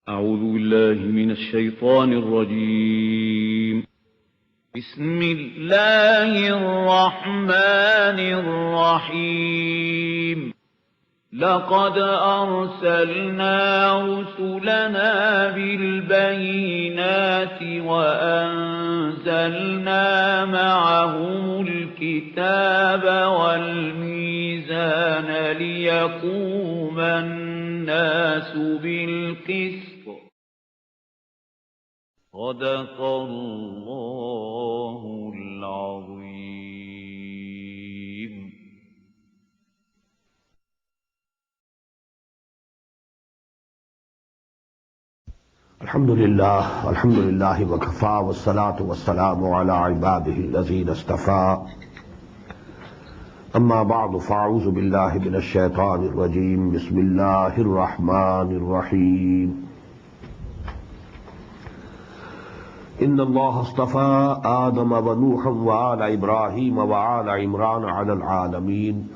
أعوذ بالله من الشيطان الرجيم. بسم الله الرحمن الرحيم. لقد أرسلنا رسلنا بالبينات وأنزلنا معهم الكتاب والميزان ليقوم الناس بالقسط. صدق الله العظيم. الحمد لله وكفى والصلاة والسلام على عباده الذين اصطفى. أما بعد فأعوذ بالله من الشيطان الرجيم. بسم الله الرحمن الرحيم. إن الله اصطفى آدم ونوحا وآل إبراهيم وآل عمران على العالمين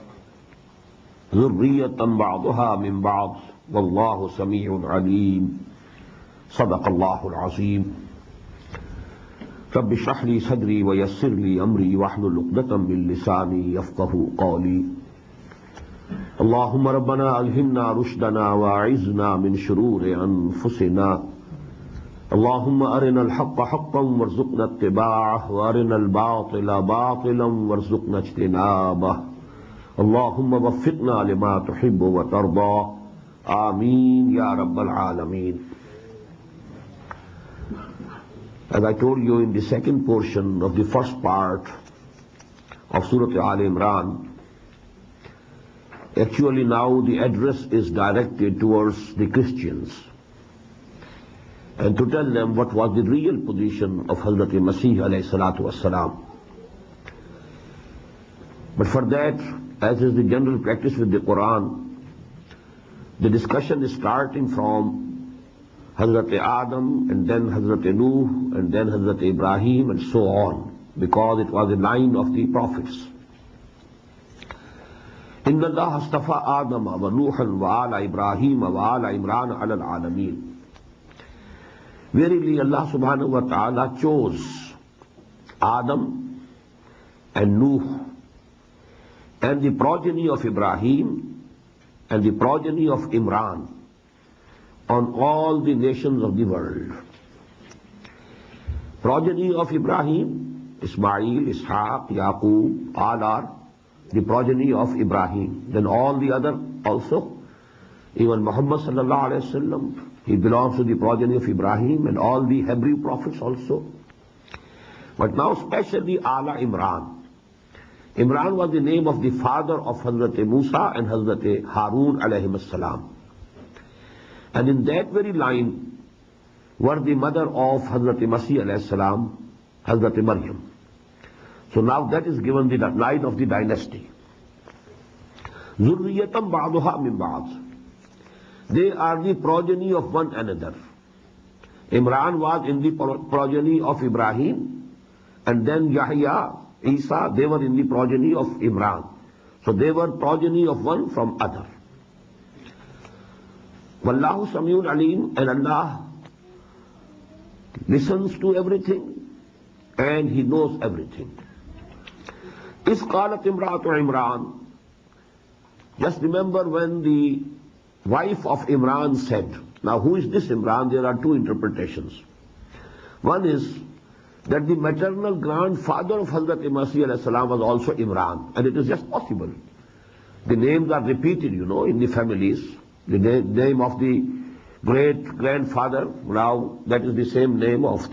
ذرية بعضها من بعض والله سميع عليم. صدق الله العظيم. رب اشرح لي صدري ويسر لي أمري واحلل عقدة من لساني يفقهوا قولي. اللهم ربنا ألهمنا رشدنا وأعذنا من شرور أنفسنا. اللهم أرنا الحق حقا وارزقنا اتباعه وأرنا الباطل باطلا وارزقنا اجتنابه. اللهم وفقنا لما تحب وترضى. آمين يا رب العالمين. As I told you in the second portion of the first part of Surah Al Imran, actually now the address is directed towards the Christians and to tell them what was the real position of Hazrat Masih alayhi salatu wassalam. But for that, as is the general practice with the Quran, the discussion is starting from Hazrat Adam and then Hazrat Nuh and then Hazrat Ibrahim and so on, because it was the line of the prophets. Inna Allah astafa Adam wa Nuhan wa ala Ibrahim wa ala Imran ala al-alameen. Verily Allah subhanahu wa ta'ala chose Adam and Nuh and the progeny of Ibrahim and the progeny of Imran on all the nations of the world. Progeny of Ibrahim, Ismail, Ishaq, Yaqub, all are the progeny of Ibrahim. Then all the other also, even Muhammad sallallahu alayhi wa sallam, he belongs to the progeny of Ibrahim, and all the Hebrew prophets also. But now especially Ala Imran. Imran was the name of the father of Hazrat Musa and Hazrat Harun alayhim as-salam. And in that very line were the mother of Hazrat Masih alayhi salam, Hazrat Maryam. So now that is given the line of the dynasty. Zurriyatam ba'duha min ba'd. They are the progeny of one another. Imran was in the progeny of Ibrahim, and then Yahya, Isa, they were in the progeny of Imran. So they were progeny of one from other. Wallahu Samiun Alim, and Allah listens to everything and He knows everything. Is qalat imra'atu Imran. Just remember when the wife of Imran said, now who is this Imran? There are two interpretations. One is that the maternal grandfather of Hazrat Masih alayhi salam was also Imran, and it is just possible. The names are repeated, in the families. The name of the great grandfather, now that is the same name of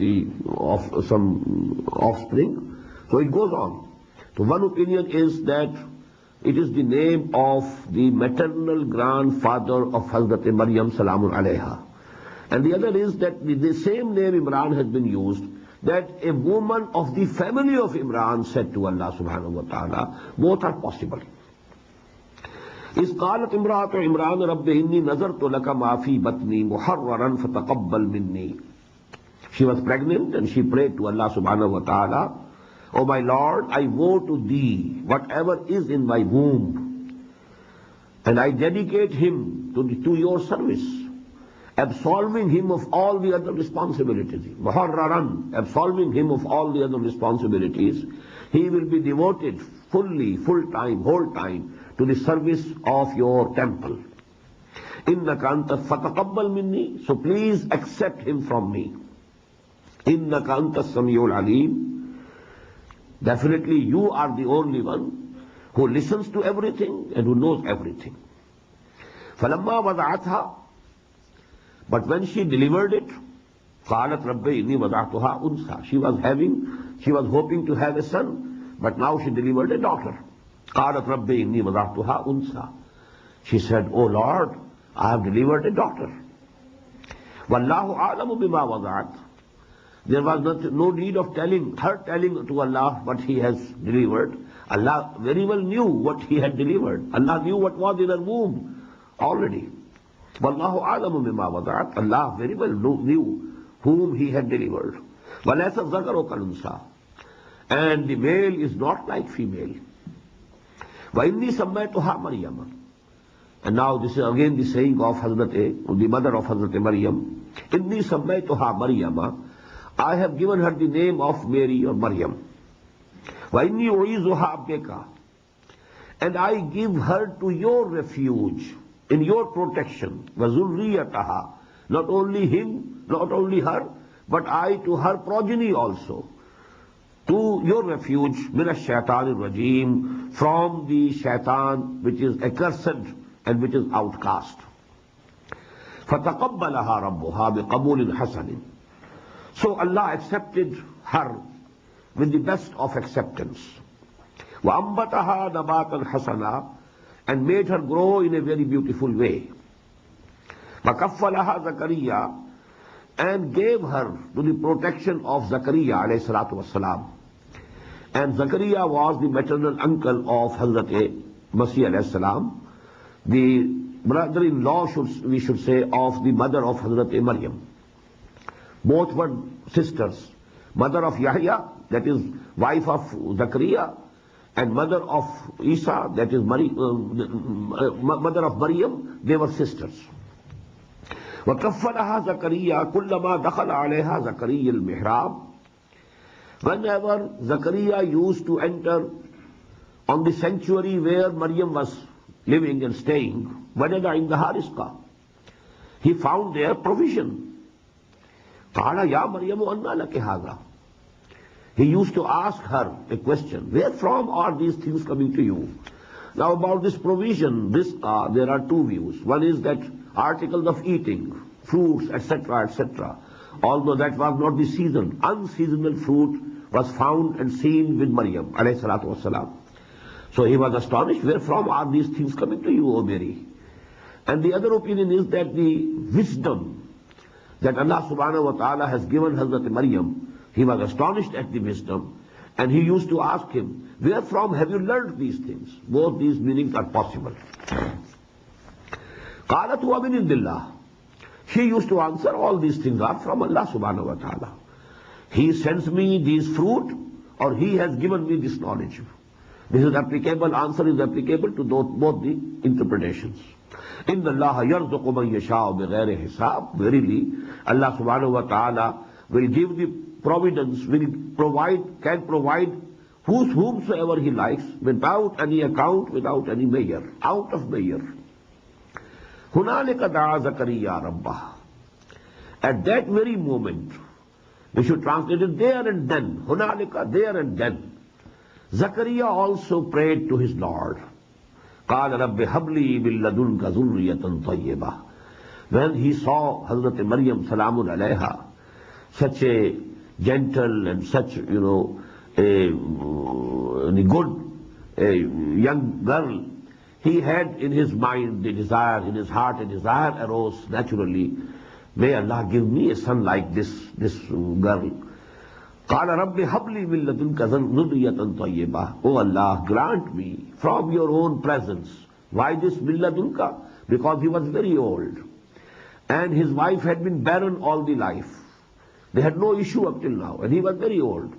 some offspring. So it goes on. So one opinion is that it is the name of the maternal grandfather of Hazrat Maryam salamun alayha. And the other is that the same name Imran has been used, that a woman of the family of Imran said to Allah subhanahu wa ta'ala. Both are possible. إذ قالت امرأة عمران رب إني نذرت لك ما في بطني محررا فتقبل مني. She was pregnant and she prayed to Allah subhanahu wa ta'ala, O my Lord, I vow to thee whatever is in my womb, and I dedicate him to your service, absolving him of all the other responsibilities. Muharraran, absolving him of all the other responsibilities. He will be devoted fully, full time, whole time to the service of your temple. Innaka anta fataqabbal minni, so please accept him from me. Innaka anta as-sami'ul alim, definitely you are the only one who listens to everything and who knows everything. Falamma wada'atha, but when she delivered it, qalat rabbi inni wada'tuha unsa, she was hoping to have a son, but now she delivered a daughter. Qalat rabbi inni wada'tuha unsa, she said, oh Lord, I have delivered a daughter. Wallahu a'lamu bima wada'at, there was no need of telling to Allah what he has delivered. Allah very well knew what he had delivered. Allah knew what was in her womb already. Wallahu a'lamu bima wada'at, Allah very well knew whom he had delivered. وَلَيْسَ الذَّكَرُ كَالْأُنْثَى, and the male is not like female. وَإِنِّي سَمَّيْتُهَا مَرْيَمَ, and now this is again the saying of the mother of Hazrat Maryam. إِنِّي سَمَّيْتُهَا مَرْيَمَ, I have given her the name of Mary or Maryam. وَإِنِّي أُعِيذُهَا بِكَ, and I give her to your refuge, in your protection. وَذُرِّيَّتَهَا, not only him, not only her, but I to her progeny also, to your refuge, مِنَ الشَّيْطَانِ الرَّجِيمِ, from the shaitan which is accursed and which is outcast. فَتَقَبَّلَهَا رَبُّهَا بِقَبُولٍ حَسَنٍ, so Allah accepted her with the best of acceptance. وَأَنْبَتَهَا نَبَاتًا حَسَنًا, and made her grow in a very beautiful way. وَكَفَّلَهَا زَكَرِيَّا, and gave her to the protection of Zakaria alayhi salatu wasalam. And Zakaria was the maternal uncle of Hazrat Masih alayhi salam, the brother-in-law, we should say, of the mother of Hazrat Maryam. Both were sisters, mother of Yahya, that is wife of Zakaria, and mother of Isa, that is mother of Maryam, they were sisters. وَكَفَّلَهَا زَكَرِيَّا كُلَّمَا دَخَلَ عَلَيْهَا زَكَرِيَّ الْمِحْرَابِ, whenever Zakaria used to enter on the sanctuary where Maryam was living and staying, وَجَدَ عِنْدَهَا رِزْقًا, he found there provision. قَالَ يَا مَرْيَمُ أَنَّى لَكِ هَذَا, he used to ask her a question, where from are these things coming to you? Now about this provision, there are two views. One is that articles of eating, fruits, etc., etc., although that was not the season, unseasonal fruit was found and seen with Maryam alayhi salatu wasalam. So he was astonished, where from are these things coming to you, O Mary? And the other opinion is that the wisdom that Allah subhanahu wa ta'ala has given Hazrat Maryam, he was astonished at the wisdom, and he used to ask him, where from have you learned these things? Both these meanings are possible. قَالَتْ وَمِنْ عِنْدِ اللَّهِ, she used to answer, all these things are from Allah subhanahu wa ta'ala. He sends me these fruit, or he has given me this knowledge. This is applicable, answer is applicable to both the interpretations. إِنَّ اللَّهَ يَرْزُقُ مَنْ يَشَاءُ بِغَيْرِ حِسَابٍ, verily, Allah subhanahu wa ta'ala will give the providence, can provide whomsoever he likes, without any account, without any measure, out of measure. هُنَالِكَ دَعَا زَكَرِيَّا رَبَّهُ, at that very moment, we should translate it there and then, هُنَالِكَ, there and then, Zakaria also prayed to his Lord. قَالَ رَبِّ هَبْ لِي مِن لَّدُنْكَ ذُرِّيَّةً طَيِّبَةً, when he saw Hazrat Maryam salamun alayha, such a gentle and such, a good young girl, he had in his mind the desire, in his heart a desire arose naturally, may Allah give me a son like this girl. قَالَ رَبِّ هَبْ لِي مِن لَّدُنْكَ ذُرِّيَّةً طَيِّبَةً, O Allah, grant me from your own presence. Why this min ladunka? Because he was very old, and his wife had been barren all the life. They had no issue up till now, and he was very old.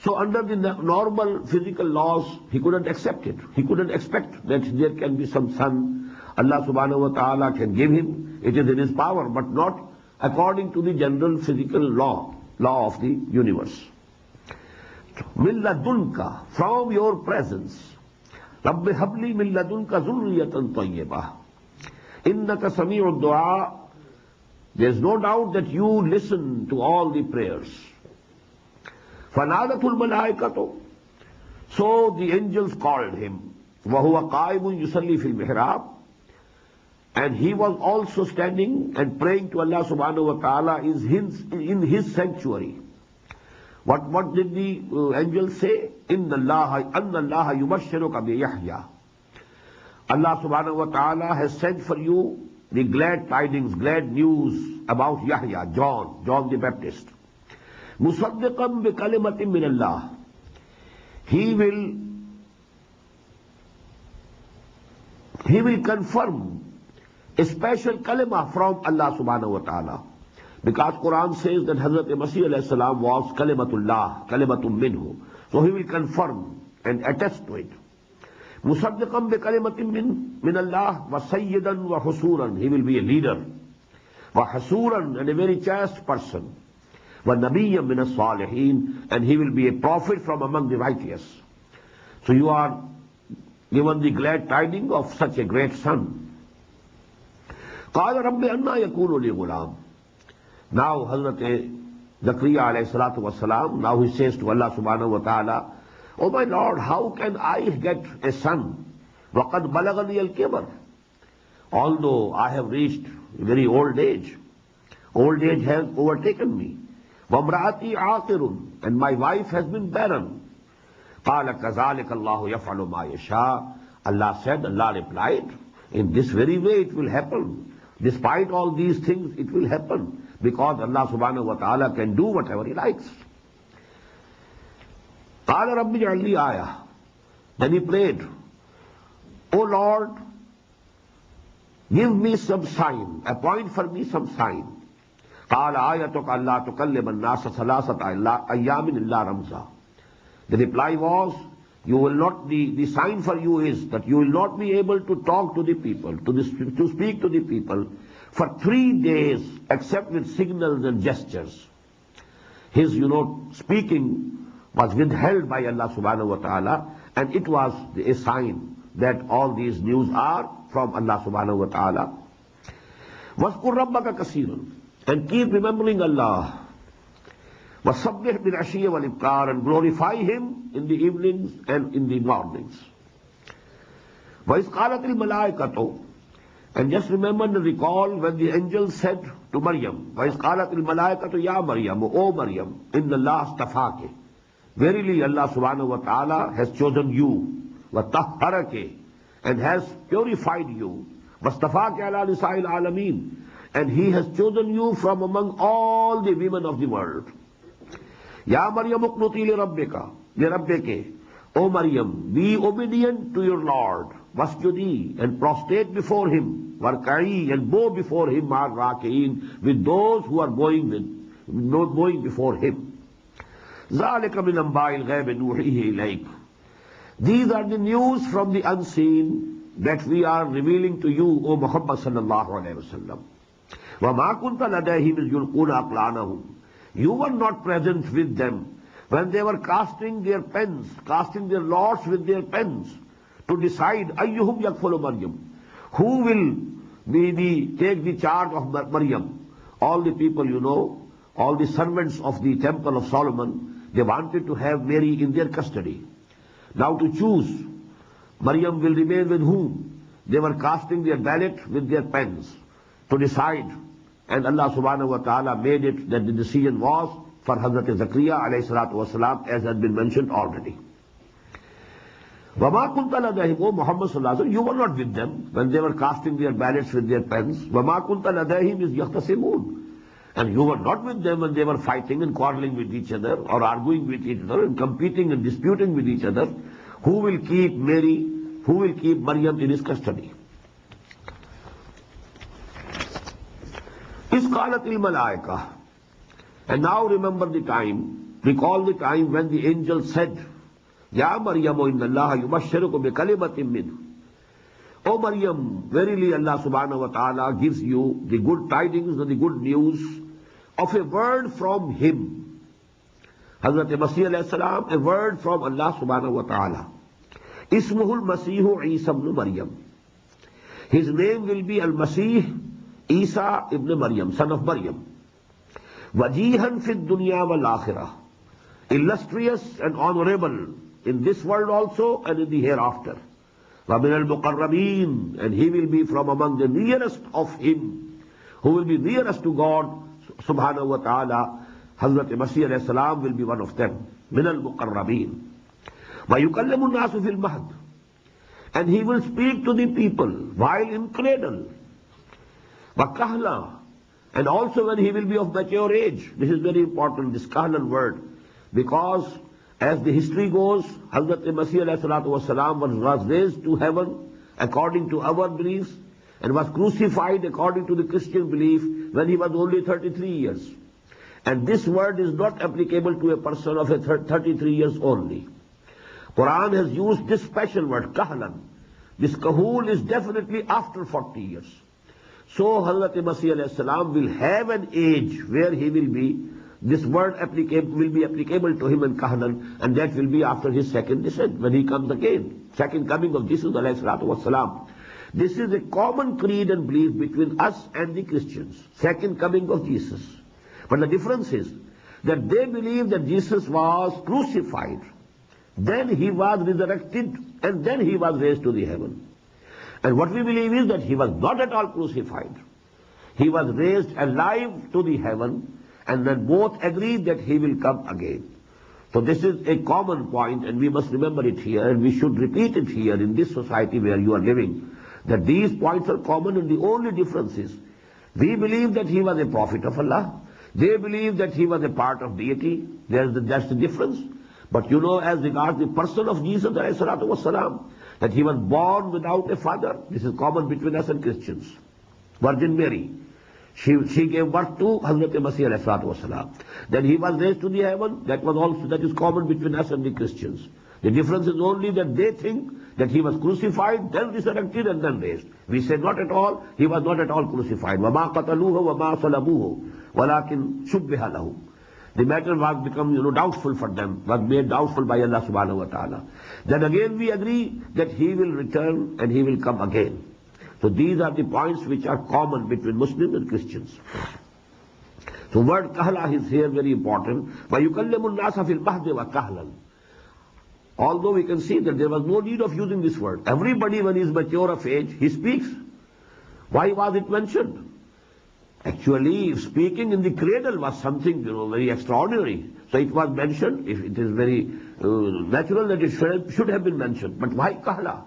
So under the normal physical laws, he couldn't accept it. He couldn't expect that there can be some son Allah subhanahu wa ta'ala can give him, it is in his power, but not according to the general physical law of the universe. Min ladunka, from your presence. Rabbi habli min ladunka zurriyatan tayyibah. Innaka sami'ud du'a. There is no doubt that you listen to all the prayers. Fanadatul malaikatu. So the angels called him. وَهُوَ قَائِمٌ يُصَلِّي فِي الْمِحْرَابِ. And he was also standing and praying to Allah subhanahu wa ta'ala in his sanctuary. What did the angel say? إِنَّ اللَّهَ يُبَشِّرُكَ بِيَحْيَا. Allah subhanahu wa ta'ala has sent for you the glad tidings, glad news about Yahya, John the Baptist. مُصَدِّقًا بِكَلِمَةٍ مِّنَ اللَّهِ. He will confirm a special kalima from Allah subhanahu wa ta'ala. Because Quran says that Hazrat Masih alayhi salam was kalimatullah, kalimatum minhu. So he will confirm and attest to it. Musaddiqan bi kalimatin min Allah wa sayyidan wa husuran. He will be a leader. Wa hasuran, and a very chaste person. Wa nabiyyan min as-salihin, and he will be a prophet from among the righteous. So you are given the glad tidings of such a great son. قال رب أنى يكون لي غلام. Now Hazrat Zakariya alayhi salatu wasalam, now he says to Allah subhanahu wa ta'ala, oh my Lord, how can I get a son? وَقَدْ بَلَغَنِيَ الْكِبَرِ. Although I have reached a very old age has overtaken me. وَامْرَأَتِي عَاقِرٌ, and my wife has been barren. قَالَ كَذَلِكَ اللَّهُ يَفْعَلُ مَا يَشَاءُ. Allah replied, in this very way it will happen. Despite all these things, it will happen. Because Allah subhanahu wa ta'ala can do whatever He likes. قَالَ رَبِّ اجْعَلْ لِي آيَةً. Then he prayed, O Lord, give me some sign, appoint for me some sign. قَالَ آيَتُكَ أَلَّا تُكَلِّمَ النَّاسَ ثَلَاثَةَ أَيَّامٍ إِلَّا رَمْزًا. The reply was, you will not, the sign for you is that you will not be able to talk to the people, to speak to the people for 3 days except with signals and gestures. His, speaking was withheld by Allah subhanahu wa ta'ala, and it was a sign that all these news are from Allah subhanahu wa ta'ala. وَاذْكُرْ رَبَّكَ كَثِيرًا, and keep remembering Allah. وَسَبِّحْ بِالْعَشِيِّ وَالْإِبْكَارِ, and glorify Him in the evenings and in the mornings. وَإِذْ قَالَتِ الْمَلَائِكَةُ, and just remember and recall when the angel said to Maryam, وَإِذْ قَالَتِ الْمَلَائِكَةُ يَا مَرْيَمُ, O Maryam, إِنَّ اللَّهَ اسْتَفَاكِ. Verily Allah subhanahu wa ta'ala has chosen you, وَطَهَّرَكِ, and has purified you, وَاسْتَفَاكِ عَلَى نِسَاءِ الْعَالَمِينَ, and He has chosen you from among all the women of the world. Ya Maryam uqnuti li O Maryam, be obedient to your Lord. Wasjudi, and prostrate before Him. Warka'i, and bow before Him. Raki'in, with those who are bowing before Him. Zalika min amba'il ghaybi nuhihi ilayk. These are the news from the unseen that we are revealing to you, O Muhammad sallallahu alayhi wa sallam. Wa ma kunta ladayhim iz yulquna aqlanahum. You were not present with them when they were casting their pens, casting their lots with their pens to decide ayyuhum yakfulu Maryam, who will take the charge of Maryam. All the people, all the servants of the temple of Solomon, they wanted to have Mary in their custody. Now to choose, Maryam will remain with whom? They were casting their ballot with their pens to decide. And Allah subhanahu wa ta'ala made it that the decision was for Hazrat Zakariya alayhi salatu wasalam, as has been mentioned already. وَمَا كُنْتَ لَدَيْهِمْ, O Muhammad sallallahu alayhi wa sallam, you were not with them when they were casting their ballots with their pens. وَمَا كُنْتَ لَدَيْهِمْ is يَخْتَصِمُونَ, and you were not with them when they were fighting and quarreling with each other, or arguing with each other, and competing and disputing with each other, who will keep Mary, who will keep Maryam in his custody. إِذْ قَالَتِ الْمَلَائِكَةُ, and now remember the time, recall the time when the angel said, Ya Maryamu inna Allah yubashshiruka bi kalimatin minhu. O Maryam, verily Allah subhanahu wa ta'ala gives you the good tidings and the good news of a word from Him. Hazrat Masih alayhi salam, a word from Allah subhanahu wa ta'ala. Ismuhul Masihu Isa ibn Maryam. His name will be Al-Masih Isa ibn Maryam, son of Maryam. Wajihan fid dunya wal akhirah. Illustrious and honorable in this world also and in the hereafter. وَمِنَ الْمُقَرَّبِينَ, and he will be from among the nearest of him, who will be nearest to God subhanahu wa ta'ala. Hazrat Masih alayhi salam will be one of them. مِنَ الْمُقَرَّبِينَ. وَيُكَلِّمُ النَّاسُ فِي الْمَهْدِ, and he will speak to the people while in cradle. وَكَهْلًا, and also when he will be of mature age. This is very important, this kahlan word, because as the history goes, Hazrat Masih alayhi salatu wasalam was raised to heaven according to our beliefs and was crucified according to the Christian belief when he was only 33 years. And this word is not applicable to a person of a 33 years only. Quran has used this special word, kahlan. This kahul is definitely after 40 years. So Hazrat Masih alayhi salam will have an age where he will be, this word will be applicable to him in kahlan, and that will be after his second descent, when he comes again. Second coming of Jesus alayhi salatu wasalam. This is a common creed and belief between us and the Christians. Second coming of Jesus. But the difference is that they believe that Jesus was crucified, then he was resurrected, and then he was raised to the heaven. And what we believe is that he was not at all crucified. He was raised alive to the heaven, and then both agree that he will come again. So this is a common point, and we must remember it here, and we should repeat it here in this society where you are living, that these points are common, and the only difference is, we believe that he was a prophet of Allah. They believe that he was a part of deity. That's the difference. But you know, as regards the person of Jesus alayhi salatu wasalam, that he was born without a father. This is common between us and Christians. Virgin Mary, she gave birth to Hazrat Masih alayhi salatu wasalam. Then he was raised to the heaven. That is common between us and the Christians. The difference is only that they think that he was crucified, then resurrected, and then raised. We say not at all. He was not at all crucified. وَمَا قَتَلُوهُ وَمَا صَلَبُوهُ وَلَكِنْ شُبِّهَ لَهُ. The matter was become, doubtful for them, was made doubtful by Allah subhanahu wa ta'ala. Then again we agree that he will return and he will come again. So these are the points which are common between Muslims and Christians. So word kahla is here very important. وَيُكَلِّمُ النَّاسَ فِي الْمَهْدِ وَكَهْلًا. Although we can see that there was no need of using this word. Everybody when he is mature of age, he speaks. Why was it mentioned? Actually, speaking in the cradle was something, very extraordinary. So it was mentioned. If it is very natural that it should have been mentioned. But why kahla?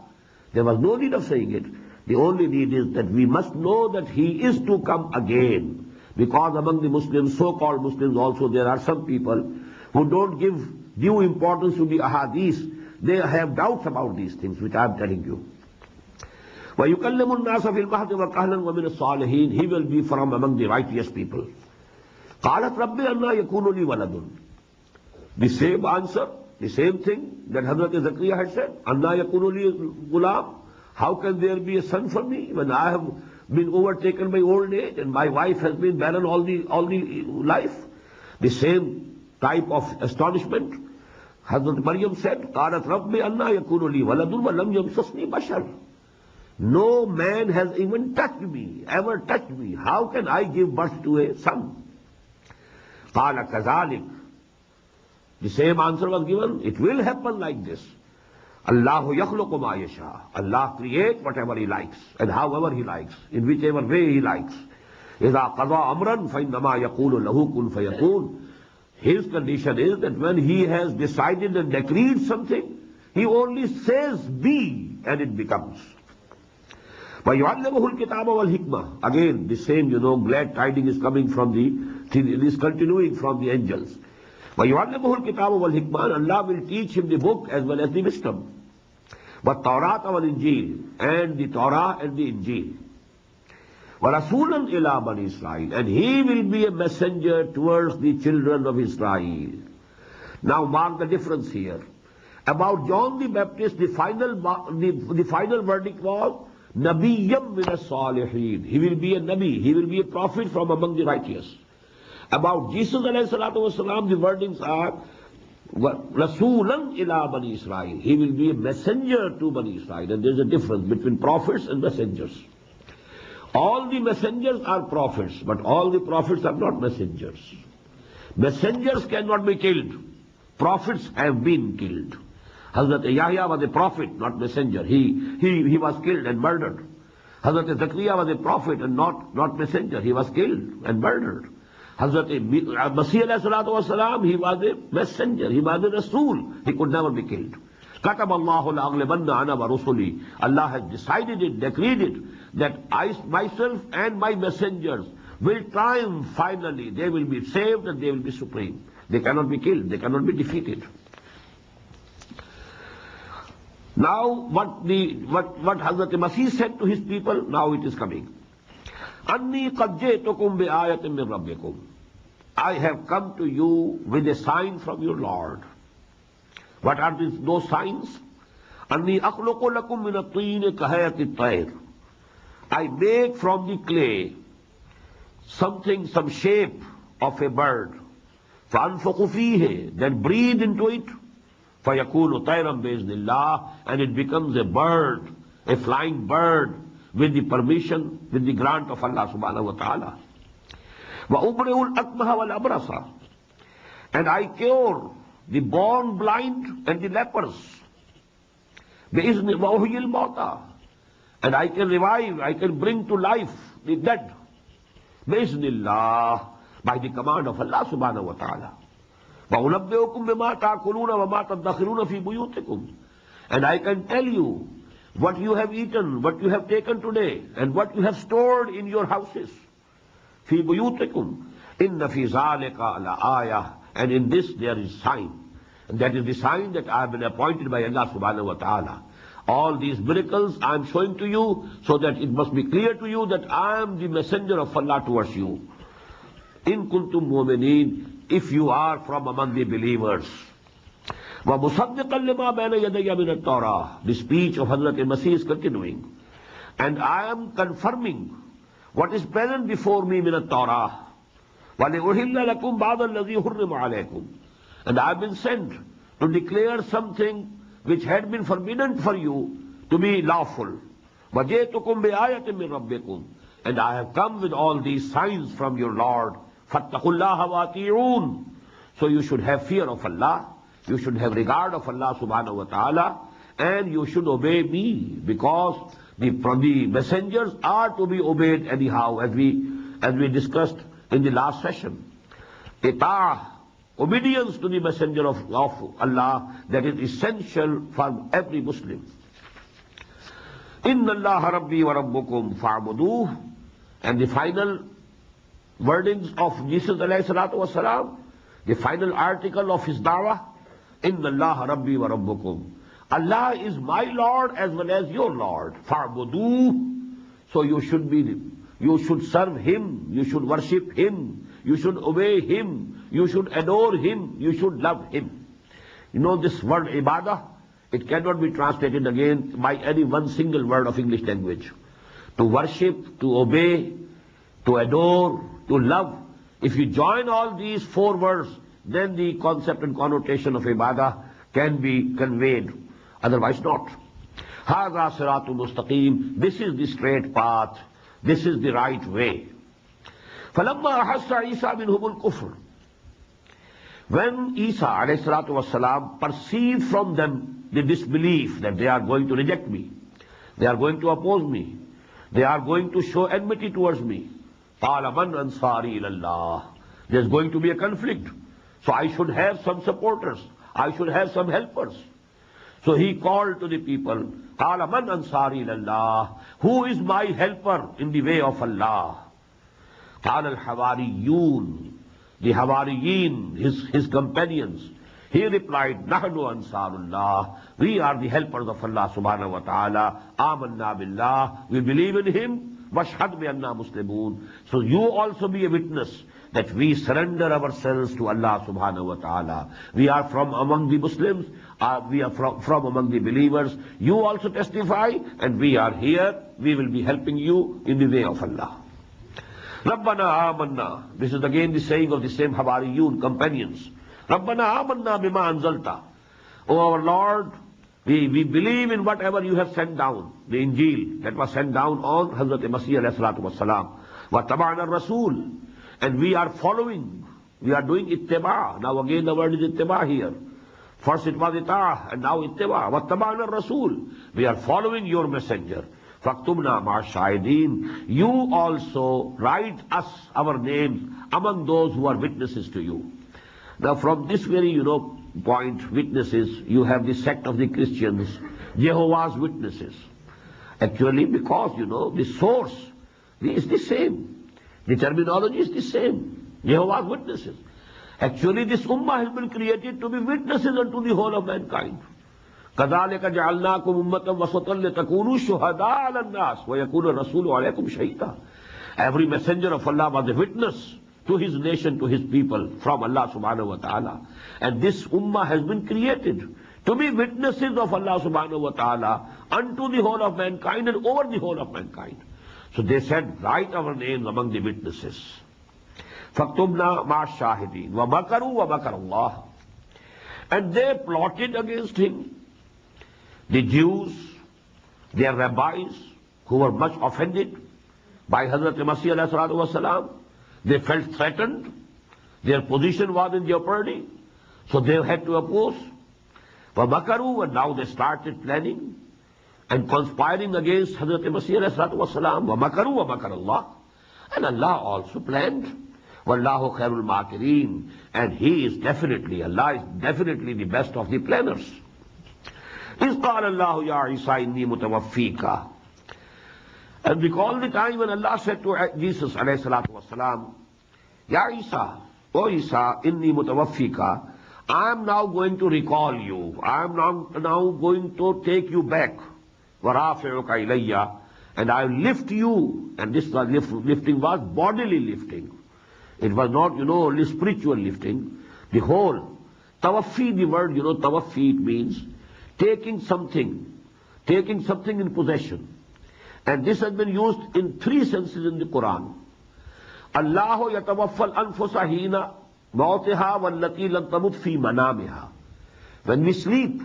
There was no need of saying it. The only need is that we must know that he is to come again. Because among the Muslims, so-called Muslims also, there are some people who don't give due importance to the Ahaadees. They have doubts about these things, which I am telling you. وَيُكَلِّمُ النَّاسَ فِي الْمَهْدِ وَكَهْلًا وَمِنَ الصَّالِحِينَ. He will be from among the righteous people. قَالَتْ رَبِّ أَنَّا يَكُونُ لِي وَلَدٌ. The same answer, the same thing that Hazrat Zakaria had said. أَنَّا يَكُونُ لِي غُلَامٌ. How can there be a son for me when I have been overtaken by old age and my wife has been barren all the life? The same type of astonishment. Hazrat Maryam said, قَالَتْ رَبِّ أَنَّا يَكُونُ لِي وَلَدٌ وَلَمْ يَمْسَسْنِي بَشَرٌ. No man has even touched me, ever touched me. How can I give birth to a son? قَالَ كَذَلِكَ. The same answer was given. It will happen like this. Allahu yakhluqu ma yasha. Allah creates whatever He likes and however He likes, in whichever way He likes. إِذَا قَضَى أَمْرًا فَإِنَّمَا يَقُولُ لَهُ كُنْ فَيَكُونُ. His condition is that when He has decided and decreed something, He only says be, and it becomes. وَيُعَلِّمُهُ الْكِتَابَ وَالْحِكْمَةِ. Again, the same, glad tidings is coming from it is continuing from the angels. وَيُعَلِّمُهُ الْكِتَابَ وَالْحِكْمَةِ. And Allah will teach him the book as well as the wisdom. وَالتَّوْرَاةَ وَالْإِنْجِيلِ. And the Torah and the Injil. وَرَسُولًا إِلَىٰ بَنِي إِسْرَائِيلَ. And he will be a messenger towards the children of Israel. Now mark the difference here. About John the Baptist, the final verdict was Nabiyyam min as-salihin. He will be a Nabi, he will be a prophet from among the righteous. About Jesus alayhi salatu wasalam, the wordings are Rasulan ila Bani Israel. He will be a messenger to Bani Israel. And there is a difference between prophets and messengers. All the messengers are prophets, but all the prophets are not messengers. Messengers cannot be killed. Prophets have been killed. Hazrat Yahya was a prophet, not messenger. He was killed and murdered. Hazrat Zakaria was a prophet and not messenger. He was killed and murdered. Hazrat Masih alayhi salatu wasalam, he was a messenger. He was a Rasool. He could never be killed. Katab Allahu la'aghlibanna ana wa rusuli. Allah has decided it, decreed it, that I myself and my messengers will triumph finally. They will be saved and they will be supreme. They cannot be killed. They cannot be defeated. Now, what Hazrat Masih said to his people, now it is coming. Anni qad ji'tukum bi ayatin min rabbikum. I have come to you with a sign from your Lord. What are those signs? Anni akhluqu lakum min at-tin kahayati at-tayr. I make from the clay something, some shape of a bird. فَأَنْفُقُ فِيهِ, then breathe into it. فَيَكُونُ طَيْرًا بِإِذْنِ اللَّهِ, and it becomes a bird, a flying bird, with the permission, with the grant of Allah subhanahu wa ta'ala. وَأُبْرِئُ الْأَكْمَهَ وَالْأَبْرَصَ, and I cure the born blind and the lepers. بِإِذْنِ وَأُحْيِي الْمَوْتَى, and I can revive, I can bring to life the dead. بِإِذْنِ اللَّهِ, by the command of Allah subhanahu wa ta'ala. وَأُنَبِّئُكُمْ بِمَا تَأْكُلُونَ وَمَا تَدَّخِرُونَ فِي بُيُوتِكُمْ, and I can tell you what you have eaten, what you have taken today, and what you have stored in your houses. فِي بُيُوتِكُمْ إِنَّ فِي ذَلِكَ لَآيَةً, and in this there is sign. And that is the sign that I have been appointed by Allah subhanahu wa ta'ala. All these miracles I am showing to you so that it must be clear to you that I am the messenger of Allah towards you. In kuntum mu'mineen, if you are from among the believers. وَمُصَدِّقًا لِمَا بَيْنَ يَدَيَّ مِنَ التَّوْرَاةِ, the speech of Hazrat Masih is continuing. And I am confirming what is present before me min at-Torah. وَلِأُحِلَّ لَكُمْ بَعْضَ الَّذِي حُرِّمَ عَلَيْكُمْ, and I have been sent to declare something which had been forbidden for you to be lawful. وَجِئْتُكُمْ بِآيَةٍ مِّن رَبِّكُمْ, and I have come with all these signs from your Lord. فَاتَّقُوا اللَّهَ وَأَطِيعُونَ, so you should have fear of Allah, you should have regard of Allah subhanahu wa ta'ala, and you should obey me, because the messengers are to be obeyed anyhow, as we discussed in the last session. Obedience to the messenger of Allah, that is essential for every Muslim. Inna Allah Rabbi wa Rabbukum fa'buduh, and the final wordings of Jesus alayhi salatu wasalam, the final article of his da'wah, Inna Allah Rabbi wa Rabbukum. Allah is my Lord as well as your Lord. Fa'buduh, so you should serve Him, you should worship Him, you should obey Him, you should adore Him, you should love Him. You know this word ibadah, it cannot be translated again by any one single word of English language. To worship, to obey, to adore, to love. If you join all these four words, then the concept and connotation of ibadah can be conveyed. Otherwise not. Hādhā sirātul mustaqīm, this is the straight path, this is the right way. فَلَمَّا أَحَسَّ عِيسَى مِنْهُمُ الْكُفْرِ, when Isa alayhi salatu wasalam perceived from them the disbelief, that they are going to reject me, they are going to oppose me, they are going to show enmity towards me, قَالَ مَنْ أَنصَارِي إِلَى اللَّهِ, there's going to be a conflict, so I should have some supporters, I should have some helpers. So he called to the people, قَالَ مَنْ أَنصَارِي إِلَى اللَّهِ, who is my helper in the way of Allah? قَالَ الْحَوَارِيُّونَ, the Hawariyin, his companions. He replied, نَحْنُ أَنصَارُ اللَّهِ, we are the helpers of Allah subhanahu wa ta'ala. آمَنَّا بِاللَّهِ, we believe in Him. وَاشْهَدْ بِأَنَّا مُسْلِمُونَ, so you also be a witness that we surrender ourselves to Allah subhanahu wa ta'ala. We are from among the Muslims, we are from among the believers. You also testify, and we are here. We will be helping you in the way of Allah. Rabbana amanna. This is again the saying of the same Hawariyun, companions. Rabbana amanna bima anzalta. O our Lord, we believe in whatever you have sent down, the Injil that was sent down on Hazrat Masih alayhi salatu wassalam. Wa taba'ana Rasul. And we are following, we are doing ittiba. Now again the word is ittiba here. First it was ita'ah, and now ittiba. Wa taba'ana Rasul. We are following your messenger. Faktubna ma shahideen. You also write us, our names, among those who are witnesses to you. Now from this very, point, witnesses, you have the sect of the Christians, Jehovah's Witnesses. Actually, because, the source is the same. The terminology is the same. Jehovah's Witnesses. Actually, this ummah has been created to be witnesses unto the whole of mankind. كَذَلِكَ جَعَلْنَاكُمْ أُمَّةً وَسَطًا لِتَكُونُوا شُهَدَاءَ عَلَى النَّاسِ وَيَكُونَ الرَّسُولُ عَلَيْكُمْ شَهِيدًا. Every messenger of Allah was a witness to his nation, to his people, from Allah subhanahu wa ta'ala. And this ummah has been created to be witnesses of Allah subhanahu wa ta'ala unto the whole of mankind and over the whole of mankind. So they said, write our names among the witnesses. فَاكْتُبْنَا مَعَ الشَّاهِدِينَ وَمَكَرُوا وَمَكَرَ اللَّهِ. And they plotted against him. The Jews, their rabbis, who were much offended by Hazrat Masih alayhi salatu wasalam, they felt threatened. Their position was in jeopardy. So they had to oppose. وَمَكَرُوا. And now they started planning and conspiring against Hazrat Masih alayhi salatu wasalam. وَمَكَرُوا وَمَكَرَ اللَّهِ. And Allah also planned. وَاللَّهُ خَيْرُ الْمَاكِرِينَ. And He is definitely, Allah is definitely the best of the planners. إِذْ قَالَ اللَّهُ يَا عِيسَى إِنِّي مُتَوَفِّيكَ. And recall the time when Allah said to Jesus alayhi salatu wasalam, Ya Isa, O Isa, inni mutawaffika, I am now going to recall you. I am now going to take you back. وَرَافِعُكَ إِلَيَّ. And I will lift you. And this lifting was bodily lifting. It was not, only spiritual lifting. The whole. Tawaffi, the word, tawaffi, it means taking something in possession. And this has been used in three senses in the Quran. Allahu yatawaffal anfusa hina mawtiha wallati lam tamut fi manamiha. When we sleep,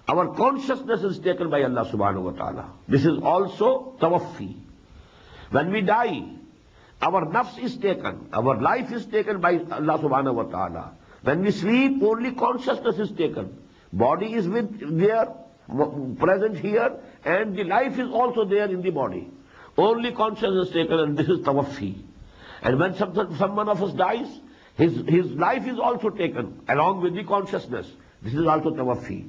our consciousness is taken by Allah subhanahu wa ta'ala. This is also tawaffi. When we die, our nafs is taken, our life is taken by Allah subhanahu wa ta'ala. When we sleep, only consciousness is taken. Body is present here, and the life is also there in the body. Only consciousness is taken, and this is tawaffi. And when someone of us dies, his life is also taken along with the consciousness. This is also tawaffi.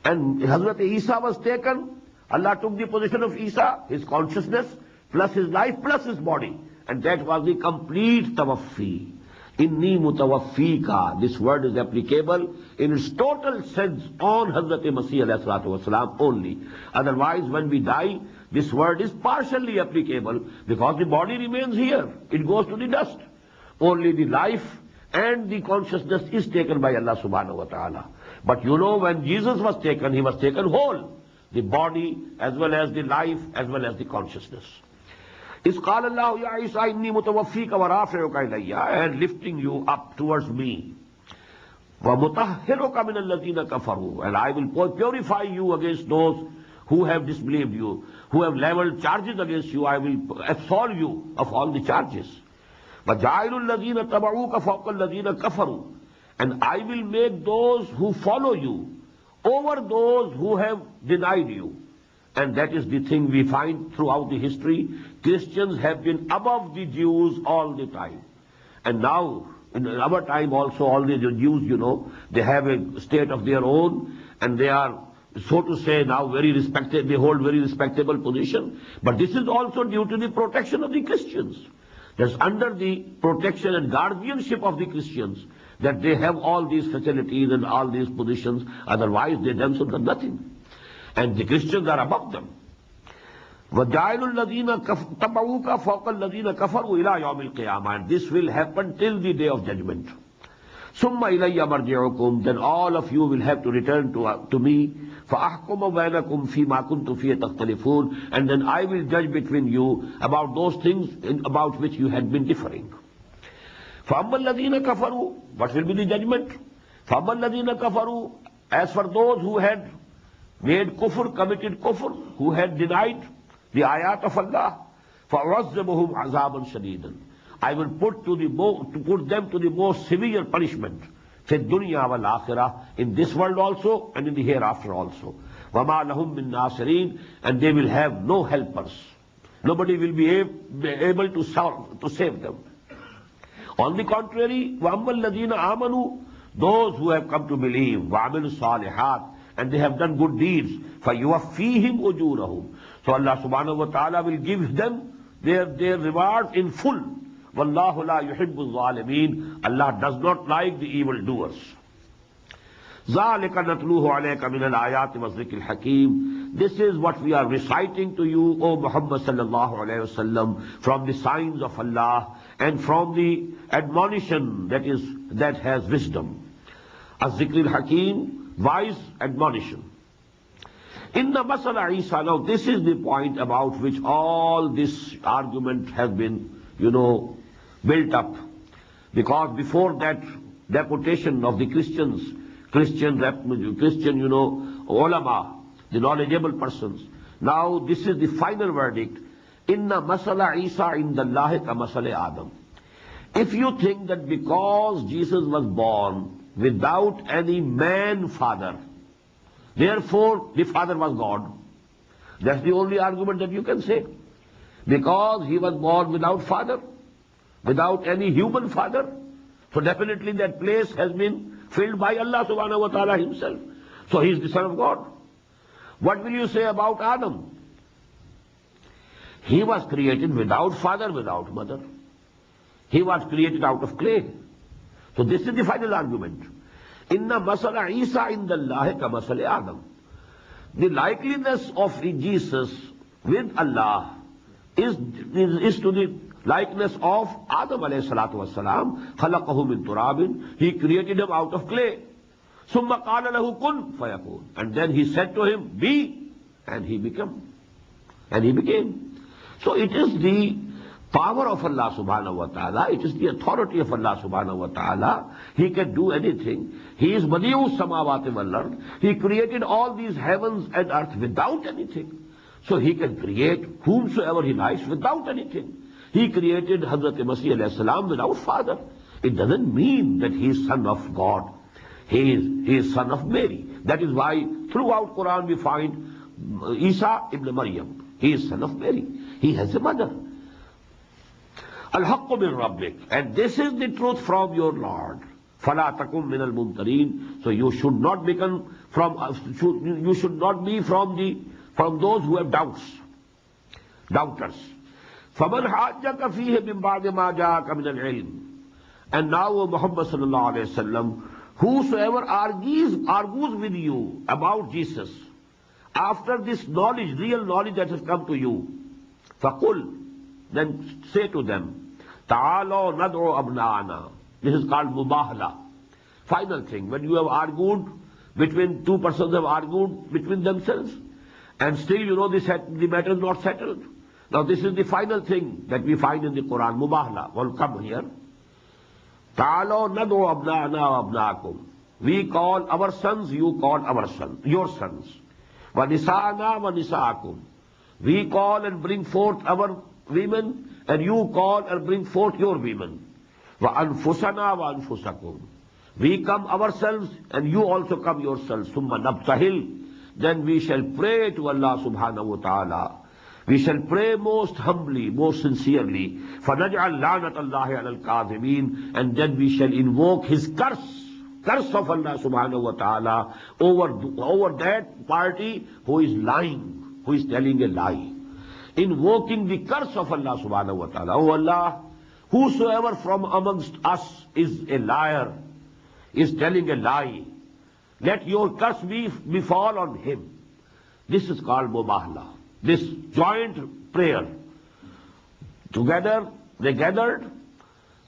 And Hazrat Isa was taken. Allah took the position of Isa, his consciousness, plus his life, plus his body. And that was the complete tawaffi. Inni mutawaffika. This word is applicable in its total sense on Hazrat Masih alayhi salatu wasalam only. Otherwise, when we die, this word is partially applicable because the body remains here. It goes to the dust. Only the life and the consciousness is taken by Allah subhanahu wa ta'ala. But when Jesus was taken, He was taken whole. The body as well as the life as well as the consciousness. إِذْ قَالَ اللَّهُ يَا عِيسَى إِنِّي مُتَوَفِّيكَ وَرَافِعُكَ إِلَيَّ. And lifting you up towards me. وَمُطَهِّرُكَ مِنَ الَّذِينَ كَفَرُوا. And I will purify you against those who have disbelieved you, who have leveled charges against you. I will absolve you of all the charges. وَجَعِلُ الَّذِينَ تَبَعُوكَ فَوْقَ الَّذِينَ كَفَرُوا. And I will make those who follow you over those who have denied you. And that is the thing we find throughout the history. Christians have been above the Jews all the time. And now, in our time also, all the Jews, they have a state of their own, and they are, so to say, now very respected, they hold very respectable position. But this is also due to the protection of the Christians. That's under the protection and guardianship of the Christians that they have all these facilities and all these positions. Otherwise, they themselves are nothing. And the Christians are above them. وَجَعِلُ الَّذِينَ تَبَعُوكَ فَوْقَ الَّذِينَ كَفَرُوا إِلَى يَوْمِ الْقِيَامَةِ. And this will happen till the day of judgment. ثُمَّ إِلَيَّ مَرْجِعُكُمْ. Then all of you will have to return to me. فَأَحْكُمَ بَيْنَكُمْ فِي مَا كُنْتُمْ فِيهِ تَخْتَلِفُونَ. And then I will judge between you about those things about which you had been differing. فَأَمَّا الَّذِينَ كَفَرُوا. What will be the judgment? فَأَمَّا الَّذِينَ كَفَرُوا. As for those who had made kufr, committed kufr, who had denied the ayat of Allah, فَأُعَذِّبُهُمْ عَذَابًا شَدِيدًا. I will put them to the most severe punishment, فِي الدُّنْيَا وَالْآخِرَةِ, in this world also and in the hereafter also. وَمَا لَهُمْ مِن نَاصِرِينَ. And they will have no helpers. Nobody will be able to save them. On the contrary, وَأَمَّا الَّذِينَ آمَنُوا. Those who have come to believe, وَعَمِلُوا الصَّالِحَاتِ, and they have done good deeds, فَيُوَفِّيهِمْ أُجُورَهُمْ. So Allah subhanahu wa ta'ala will give them their reward in full. وَاللَّهُ لَا يُحِبُّ الظَّالِمِينَ. Allah does not like the evildoers. ذَلِكَ نَتْلُوهُ عَلَيْكَ مِنَ الْآيَاتِ وَالذِّكْرِ الْحَكِيمِ. This is what we are reciting to you, O Muhammad sallallahu alayhi wasallam, from the signs of Allah and from the admonition that has wisdom. Az-Zikr al-Hakim, wise admonition. Inna masala Isa. Now this is the point about which all this argument has been, built up. Because before that deportation of the Christian, ulama, the knowledgeable persons. Now this is the final verdict. Inna masala Isa indallahi ka masala Adam. If you think that because Jesus was born without any man father, therefore the father was God, that's the only argument that you can say. Because he was born without father, without any human father, so definitely that place has been filled by Allah subhanahu wa ta'ala himself. So he is the son of God. What will you say about Adam? He was created without father, without mother. He was created out of clay. So this is the final argument. Inna masala Isa indallahi ka masala Adam. The likeliness of Jesus with Allah is to the likeness of Adam alayhi salatu wasalam. Khalaqahu min turabin. He created him out of clay. Summa qala lahu kun fayakun. And then he said to him, be, and he became. So it is the power of Allah subhanahu wa ta'ala, it is the authority of Allah subhanahu wa ta'ala. He can do anything. He is Badi'us samawati wal ard. He created all these heavens and earth without anything. So he can create whomsoever he likes without anything. He created Hazrat Masih alayhi salam without father. It doesn't mean that he is son of God. He is son of Mary. That is why throughout Quran we find Isa ibn Maryam. He is son of Mary. He has a mother. Al-Haqqu min Rabbik. And this is the truth from your Lord. فَلَا تَكُمْ مِنَ الْمُمْتَرِينَ. So you should not be from those who have doubters. فَمَنْ حَاجَّكَ فِيهِ مِنْ بَعْدِ مَا جَاءَكَ مِنَ الْعِلْمِ. And now, O Muhammad sallallahu alayhi wa sallam, whosoever argues with you about Jesus, after this knowledge, real knowledge that has come to you, فَقُلْ, then say to them, تَعَالَوْ نَدْعُ أَبْنَاءَنَا. This is called mubahala. Final thing, when you have argued, between two persons have argued between themselves, and still the matter is not settled. Now this is the final thing that we find in the Quran, mubahala. Well, come here. تَعَالَوْ نَدْعُ أَبْنَاءَنَا وَأَبْنَاءَكُمْ. We call our sons, you call your sons. وَنِسَاءَنَا وَنِسَاءَكُمْ. We call and bring forth our women, and you call and bring forth your women. وَأَنفُسَنَا وَأَنفُسَكُمْ. We come ourselves, and you also come yourselves. ثُمَّ نَبْتَهِلْ. Then we shall pray to Allah subhanahu wa ta'ala. We shall pray most humbly, most sincerely. فَنَجْعَلْ لَعْنَةَ اللَّهِ عَلَى الْكَاذِبِينَ. And then we shall invoke his curse of Allah subhanahu wa ta'ala over that party who is lying, who is telling a lie. Invoking the curse of Allah subhanahu wa ta'ala. Oh Allah, whosoever from amongst us is a liar, is telling a lie, let your curse befall on him. This is called mubahala. this joint prayer. Together they gathered,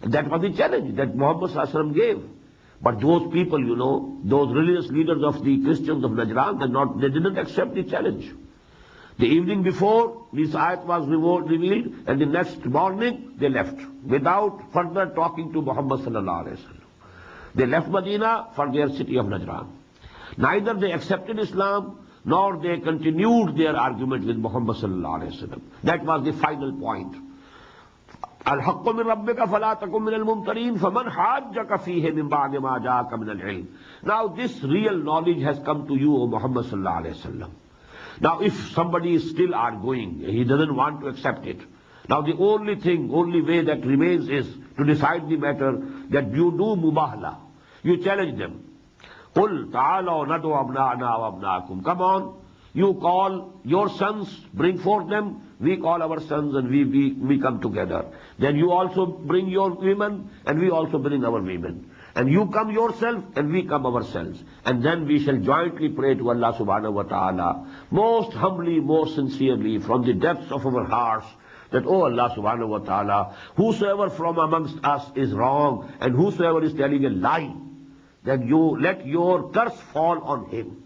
and that was the challenge that Muhammad sallallahu alaihi wasallam gave. But those people, those religious leaders of the Christians of Najran, they didn't accept the challenge. The evening before, this ayat was revealed, and the next morning they left, without further talking to Muhammad sallallahu alaihi wasallam. They left Medina for their city of Najran. Neither they accepted Islam, nor they continued their argument with Muhammad sallallahu alaihi wasallam. That was the final point. الحق من ربك فلا تكن من الممترين فمن حاجك فيه من بعد ما جاءك من العلم. Now this real knowledge has come to you, O Muhammad sallallahu alaihi wasallam. Now if somebody is still arguing, he doesn't want to accept it. Now the only way that remains is to decide the matter, that you do mubahala. You challenge them. قُلْ تَعَالَوْ نَدْعُ أَبْنَاءَنَا وَأَبْنَاءَكُمْ. Come on, you call your sons, bring forth them, we call our sons, and we come together. Then you also bring your women, and we also bring our women. And you come yourself, and we come ourselves. And then we shall jointly pray to Allah subhanahu wa ta'ala, most humbly, most sincerely, from the depths of our hearts, that, oh Allah subhanahu wa ta'ala, whosoever from amongst us is wrong, and whosoever is telling a lie, then you let your curse fall on him.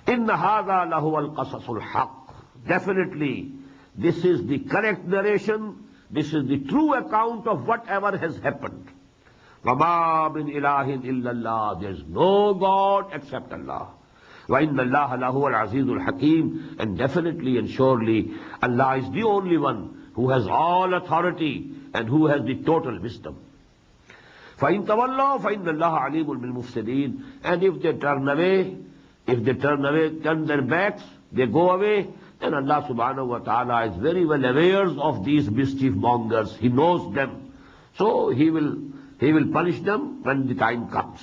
إِنَّ هَذَا لَهُوَ الْقَصَصُ الْحَقِّ. Definitely, this is the correct narration, this is the true account of whatever has happened. وَمَا مِنْ إِلَٰهٍ إِلَّا اللَّهِ. There is no God except Allah. وَإِنَّ اللَّهَ لَهُوَ الْعَزِيزُ الْحَكِيمُ. And definitely and surely, Allah is the only one who has all authority and who has the total wisdom. فَإِن تَوَلَّوْا فَإِنَّ اللَّهَ عَلِيمٌ بِالْمُفْسِدِينَ. And if they turn away, turn their backs, they go away, then Allah subhanahu wa ta'ala is very well aware of these mischief mongers. He knows them. So He will punish them when the time comes.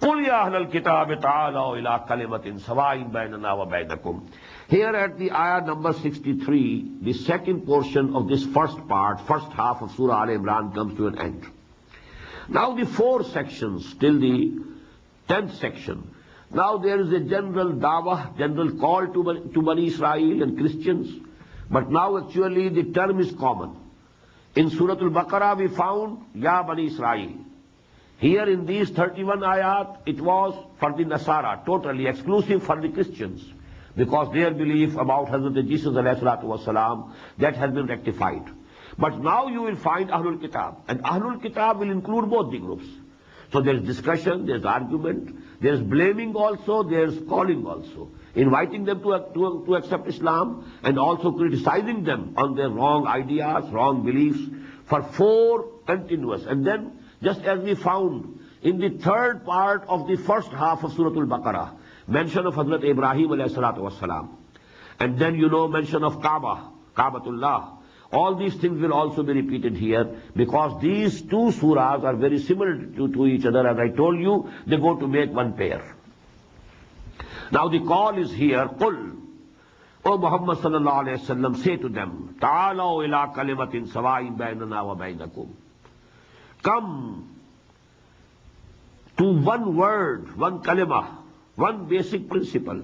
قُلْ يَا أَهْلَ الْكِتَابِ تَعَالَوْا إِلَىٰ كَلِمَةٍ سَوَاءٍ بَيْنَنَا وَبَيْنَكُمْ. Here at the ayah number 63, the second portion of this first half of Surah Al-Imran comes to an end. Now the 4 sections till the 10th section. Now there is a general dawah, general call to Bani Israel and Christians, but now actually the term is common. In Surah Al-Baqarah we found Ya Bani Israel. Here in these 31 ayat, it was for the Nasara, totally exclusive for the Christians, because their belief about Hazrat Jesus alayhi salatu wasalam, that has been rectified. But now you will find Ahlul Kitab, and Ahlul Kitab will include both the groups. So there is discussion, there is argument, there is blaming also, there is calling also, inviting them to accept Islam, and also criticizing them on their wrong ideas, wrong beliefs, for 4 continuous. And then, just as we found in the 3rd part of the first half of Surah Al-Baqarah, mention of Hazrat Ibrahim alayhi salatu wasalam, and then mention of Kaabatullah. All these things will also be repeated here, because these 2 surahs are very similar to each other. As I told you, they go to make one pair. Now the call is here, قُلْ. O Muhammad sallallahu alayhi wa sallam, say to them, تَعَالَوْا إِلَىٰ كَلِمَةٍ سَوَاءٍ بَيْنَنَا وَبَيْنَكُمْ. Come to one word, one kalimah, one basic principle,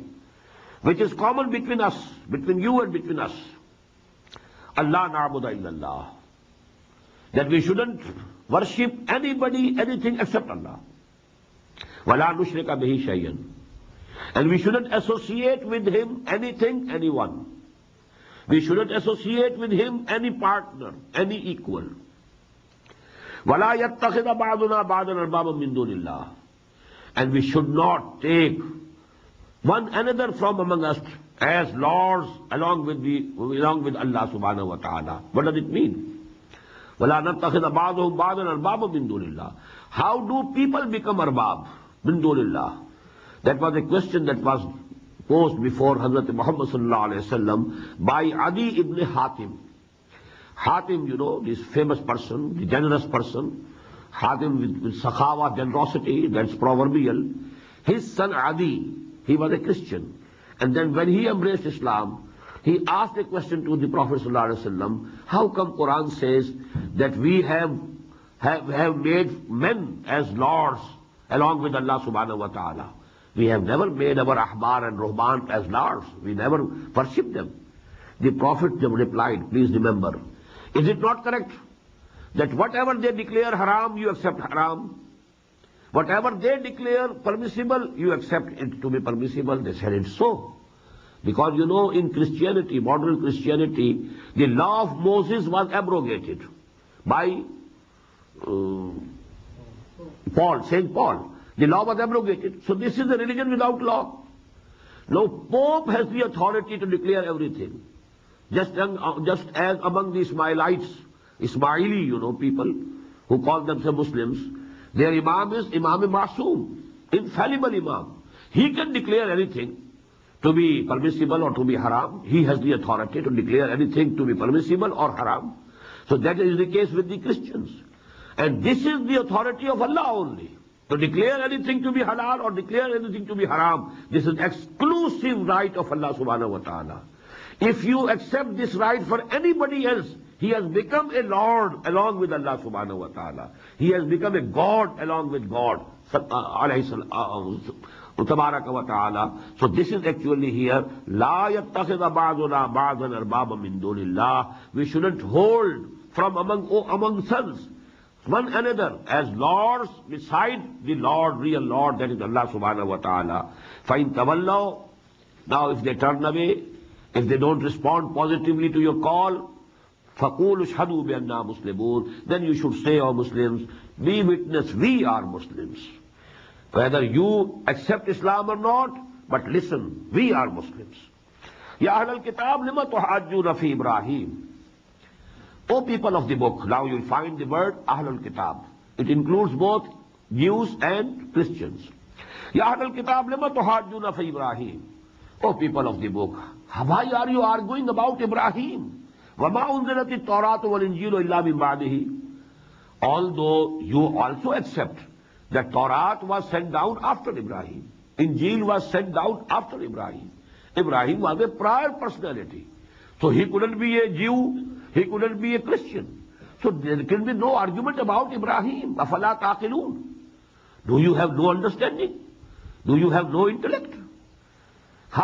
which is common between us, between you and between us. Allah na'budu illallah. That we shouldn't worship anybody, anything except Allah. وَلَا نُشْرِكَ بِهِ شَيْئًا. And we shouldn't associate with Him anything, anyone. We shouldn't associate with Him any partner, any equal. وَلَا يَتَّخِذَ بَعْضُنَا بَعْضًا أَرْبَابًا مِّن دُونِ اللَّهِ. And we should not take one another from among us as lords along with Allah subhanahu wa ta'ala. What does it mean? وَلَا نَتَّخِذَ بَعْضُهُمْ بَعْضًا أَرْبَابًا مِّن دُونِ اللَّهِ. How do people become arbab? مِن دُونِ اللَّهِ. That was a question that was posed before Hazrat Muhammad sallallahu alayhi wa sallam by Adi ibn Hatim. Hatim, this famous person, the generous person, Hatim with sakhawa, generosity, that's proverbial. His son Adi, he was a Christian. And then when he embraced Islam, he asked a question to the Prophet ﷺ, how come Quran says that we have made men as lords along with Allah subhanahu wa ta'ala? We have never made our ahbar and ruhban as lords. We never worship them. The Prophet replied, please remember, is it not correct that whatever they declare haram, you accept haram? Whatever they declare permissible, you accept it to be permissible? They said it's so. Because you know, in Christianity, modern Christianity, the law of Moses was abrogated by Paul, Saint Paul. The law was abrogated. So this is a religion without law. Now Pope has the authority to declare everything. Just as among the Ismailites, Ismaili, you know, people who call themselves Muslims, their Imam is Imam Masoom, infallible Imam. He can declare anything to be permissible or to be haram. He has the authority to declare anything to be permissible or haram. So that is the case with the Christians. And this is the authority of Allah only. To declare anything to be halal or declare anything to be haram, this is exclusive right of Allah subhanahu wa ta'ala. If you accept this right for anybody else, he has become a lord along with Allah subhanahu wa ta'ala. He has become a god along with God. Tabaraka wa ta'ala. So this is actually here, La yattakhidha ba'duna ba'dan arbaba min dunillah. We shouldn't hold from among sons one another as lords beside the Lord, real Lord, that is Allah subhanahu wa ta'ala. فَإِن تَوَلَّوْا. Now if they turn away, if they don't respond positively to your call, فَقُولُوا اشْهَدُوا بِأَنَّا مُسْلِمُونَ. Then you should say, O Muslims, be witness, we are Muslims. Whether you accept Islam or not, but listen, we are Muslims. Ya Ahlal Kitab, lima tuhajjuna fi Ibrahim. O people of the book, now you'll find the word Ahlul Kitab. It includes both Jews and Christians. Ya Ahlul Kitab, lima tuhajjuna fi Ibrahim. O people of the book, why are you arguing about Ibrahim? وَمَا أُنزِلَتِ التَّوْرَاةُ وَالْإِنْجِيلُ إِلَّا مِنْ بَعْدِهِ. Although you also accept that Torah was sent down after Ibrahim. Injil was sent down after Ibrahim. Ibrahim was a prior personality. So he couldn't be a Jew, he couldn't be a Christian. So there can be no argument about Ibrahim. أَفَلَا تَعْقِلُونَ. Do you have no understanding? Do you have no intellect? You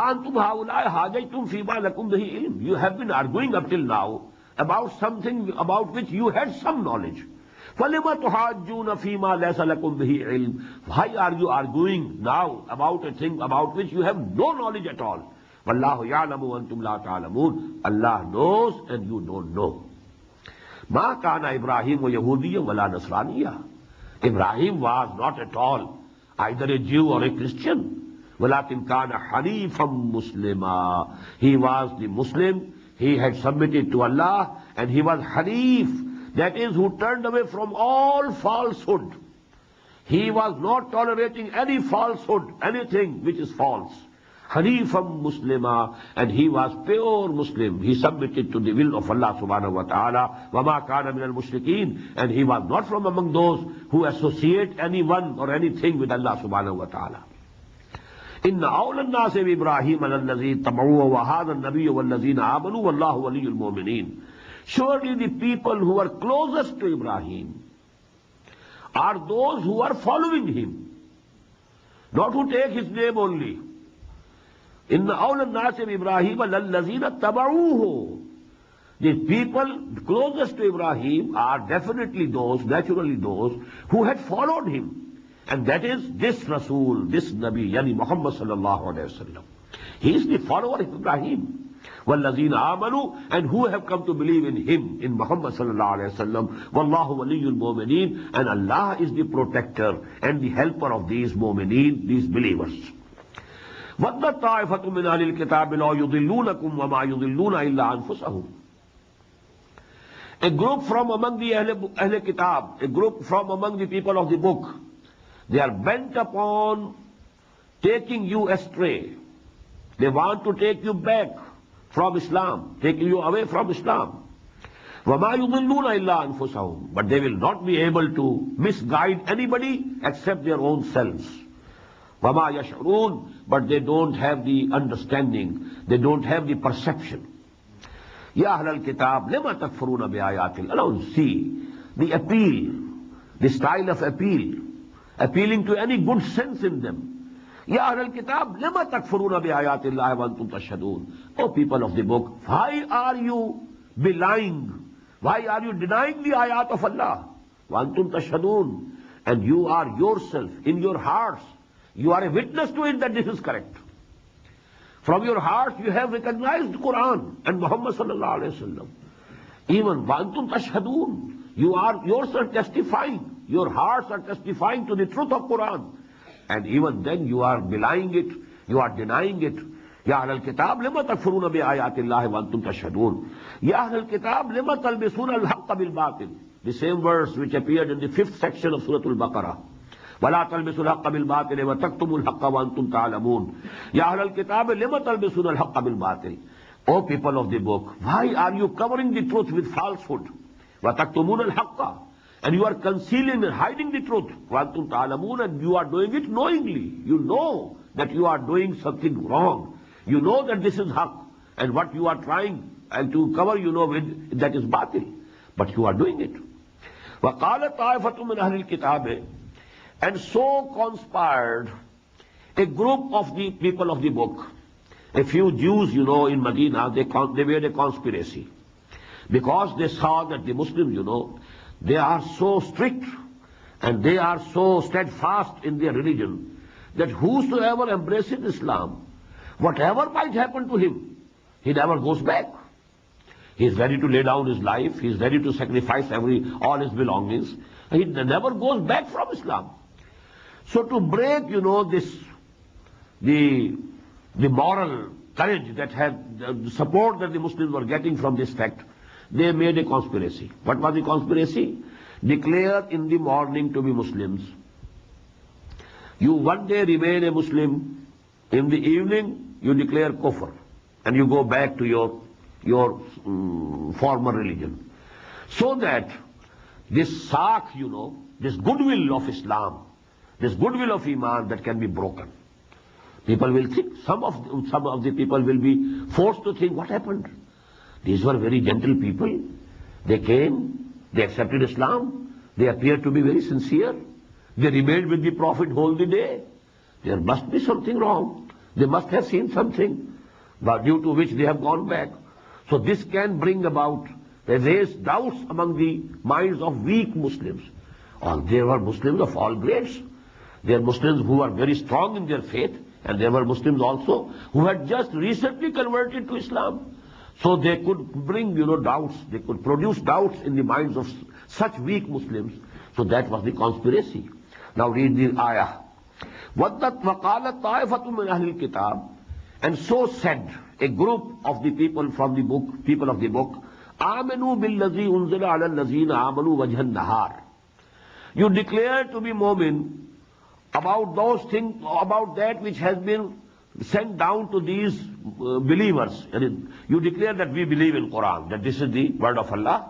have been arguing up till now about something about which you had some knowledge. Why are you arguing now about a thing about which you have no knowledge at all? Allah knows and you don't know. Ma kana Ibrahim Yahudiyya wala Nasraniya. Ibrahim was not at all either a Jew or a Christian. وَلَكِنْ كَانَ حَنِيفًا مُسْلِمًا. He was the Muslim, he had submitted to Allah, and he was Hanif, that is, who turned away from all falsehood. He was not tolerating any falsehood, anything which is false. Hanifan Muslima, and he was pure Muslim. He submitted to the will of Allah subhanahu wa ta'ala. وَمَا كَانَ مِنَ الْمُشْرِكِينَ. And he was not from among those who associate anyone or anything with Allah subhanahu wa ta'ala. إِنَّ أَوْلَى النَّاسِ بِإِبْرَاهِيمَ لَلَّذِي اتَّبَعُوهُ وَهَذَا النَّبِيُّ وَالَّذِينَ آمَنُوا وَاللَّهُ وَلِيُّ الْمُؤْمِنِينَ. Surely the people who are closest to Ibrahim are those who are following him, not who take his name only. إِنَّ أَوْلَى النَّاسِ بِإِبْرَاهِيمَ لَلَّذِينَ اتَّبَعُوهُ. The people closest to Ibrahim are definitely those, naturally those, who had followed him. And that is this Rasool, this Nabi, yani Muhammad sallallahu alayhi wa sallam. He is the follower of Ibrahim. وَالَّذِينَ آمَنُوا. And who have come to believe in him, in Muhammad sallallahu alayhi wa sallam. وَاللَّهُ وَلِيُّ الْمُؤْمِنِينَ. And Allah is the protector and the helper of these mu'mineen, these believers. وَدَّ طَائِفَةٌ مِنْ أَهْلِ الْكِتَابِ لَا يُضِلُّونَكُمْ وَمَا يُضِلُّونَ إِلَّا أَنفُسَهُمْ. A group from among the Ahl Kitab, a group from among the people of the book, they are bent upon taking you astray. They want to take you back from Islam, taking you away from Islam. وَمَا يُضِلُّونَ إِلَّا أَنفُسَهُمْ. But they will not be able to misguide anybody except their own selves. وَمَا يَشْعُرُونَ. But they don't have the understanding, they don't have the perception. Ya Ahlal Kitab, lima takfuruna bi-ayatil. Alone see the appeal, the style of appeal, appealing to any good sense in them. Ya Ahl al-Kitab, lima takfuruna bi ayati Allah wa antum tashhadun. O people of the book, why are you belying? Why are you denying the ayat of Allah? Wa antum tashhadun. And you are yourself, in your hearts, you are a witness to it that this is correct. From your hearts you have recognized Quran and Muhammad sallallahu alayhi wa sallam. Even wa antum tashhadun. You are yourself testifying. Your hearts are testifying to the truth of Quran. And even then you are belying it, you are denying it. Ya Ahl al-Kitab, lima takfuruna bi ayati Allah wa antum tashhadun. Ya Ahl al-Kitab, lima talbisuna al-haqqa bil-batil. The same verse which appeared in the 5th section of Surah Al-Baqarah. وَلَا تَلْبِسُوا الْحَقَّ بِالْبَاطِلِ وَتَكْتُمُوا الْحَقَّ وَأَنْتُمْ تَعْلَمُونَ. Ya Ahl al-Kitab, lima talbisuna al-haqqa bil-batil. O people of the book, why are you covering the truth with falsehood? وَتَكْتُمُونَ الْحَقَّ. And you are concealing and hiding the truth. وَأَنْتُمْ تَعْلَمُونَ. And you are doing it knowingly. You know that you are doing something wrong. You know that this is haqq. And what you are trying and to cover, you know, that is batil. But you are doing it. وَقَالَ طَائِفَةٌ مِّنْ أَهْلِ الْكِتَابِ. And so conspired a group of the people of the book. A few Jews, you know, in Medina, they made a conspiracy. Because they saw that the Muslims, you know, they are so strict and they are so steadfast in their religion that whosoever embraces Islam, whatever might happen to him, he never goes back. He is ready to lay down his life, he is ready to sacrifice all his belongings. He never goes back from Islam. So to break, you know, the moral courage that had the support that the Muslims were getting from this fact, they made a conspiracy. What was the conspiracy? Declare in the morning to be Muslims. You one day remain a Muslim. In the evening, you declare kufr. And you go back to your former religion. So that this saak, you know, this goodwill of Islam, this goodwill of Iman, that can be broken. People will think, some of the people will be forced to think, what happened? These were very gentle people. They came, they accepted Islam, they appeared to be very sincere. They remained with the Prophet whole the day. There must be something wrong. They must have seen something, but due to which they have gone back. So this can bring about, raise doubts among the minds of weak Muslims. There were Muslims of all grades. There are Muslims who are very strong in their faith, and there were Muslims also who had just recently converted to Islam. So they could bring, you know, doubts. They could produce doubts in the minds of such weak Muslims. So that was the conspiracy. Now read the ayah. وَقَالَتْ طَائِفَةٌ مِّنْ أَهْلِ الْكِتَابِ. And so said a group of the people from the book, people of the book, آمَنُوا بِالَّذِي أُنزِلَ عَلَى الَّذِينَ آمَنُوا وَجْهَ النَّهَارِ. You declare to be Mu'min about those things, about that which has been sent down to these believers. You declare that we believe in Quran, that this is the word of Allah.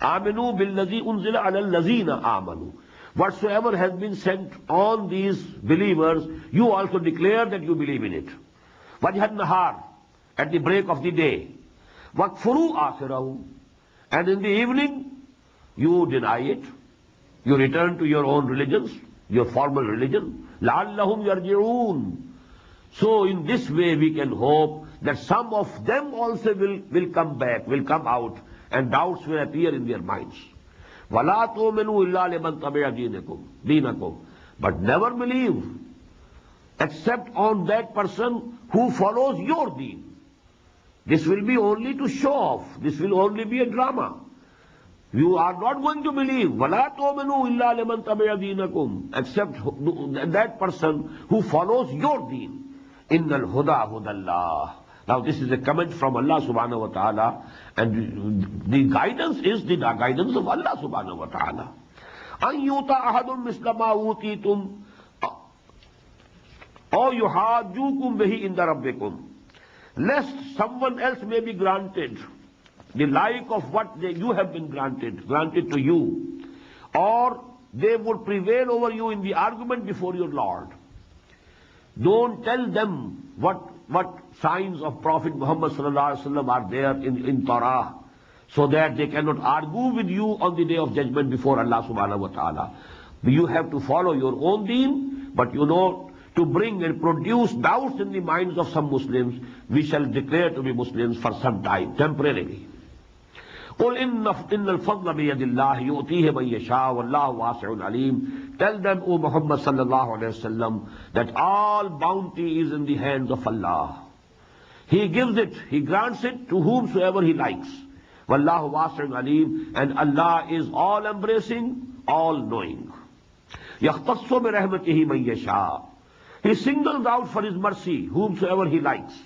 آمَنُوا بِالَّذِي أُنزِلَ عَلَى الَّذِينَ آمَنُوا. Whatsoever has been sent on these believers, you also declare that you believe in it. وَجْهَ النَّهَارِ, at the break of the day. وَكْفُرُوا آخِرَهُ. And in the evening, you deny it. You return to your own religions, your formal religion. لَعَلَّهُمْ يَرْجِعُونَ. So in this way we can hope that some of them also will come back, will come out, and doubts will appear in their minds. وَلَا تُؤْمِنُوا إِلَّا لِمَنْ تَبِعَ دِينَكُمْ. But never believe except on that person who follows your deen. This will be only to show off. This will only be a drama. You are not going to believe. وَلَا تُؤْمِنُوا إِلَّا لِمَنْ تَبِعَ دِينَكُمْ. Except that person who follows your deen. إِنَّ الْهُدَى هُدَى اللَّهِ. Now this is a comment from Allah subhanahu wa ta'ala, and the guidance is the guidance of Allah subhanahu wa ta'ala. أَن يُؤْتَ أَحَدٌ مِثْلَ مَا أُوتِيتُمْ أَوْ يُحَاجُّوكُمْ بِهِ عِنْدَ رَبِّكُمْ. Lest someone else may be granted the like of what you have been granted to you, or they would prevail over you in the argument before your Lord. Don't tell them what signs of Prophet Muhammad sallallahu alaihi wasallam are there in Torah, so that they cannot argue with you on the day of judgment before Allah subhanahu wa ta'ala. You have to follow your own deen, but you know, to bring and produce doubts in the minds of some Muslims, we shall declare to be Muslims for some time, temporarily. قُلْ إِنَّ الْفَضْلَ بِيَدِ اللَّهِ يُؤْتِيهِ مَن يَشَاءُ وَاللَّهُ وَاسِعٌ عَلِيمٌ. Tell them, O Muhammad sallallahu alayhi wa sallam, that all bounty is in the hands of Allah. He gives it, He grants it to whomsoever He likes. وَاللَّهُ وَاسِعٌ عَلِيمٌ. And Allah is all-embracing, all-knowing. يَخْتَصُّ بِرَحْمَتِهِ مَن يَشَاءُ. He singles out for His mercy whomsoever He likes.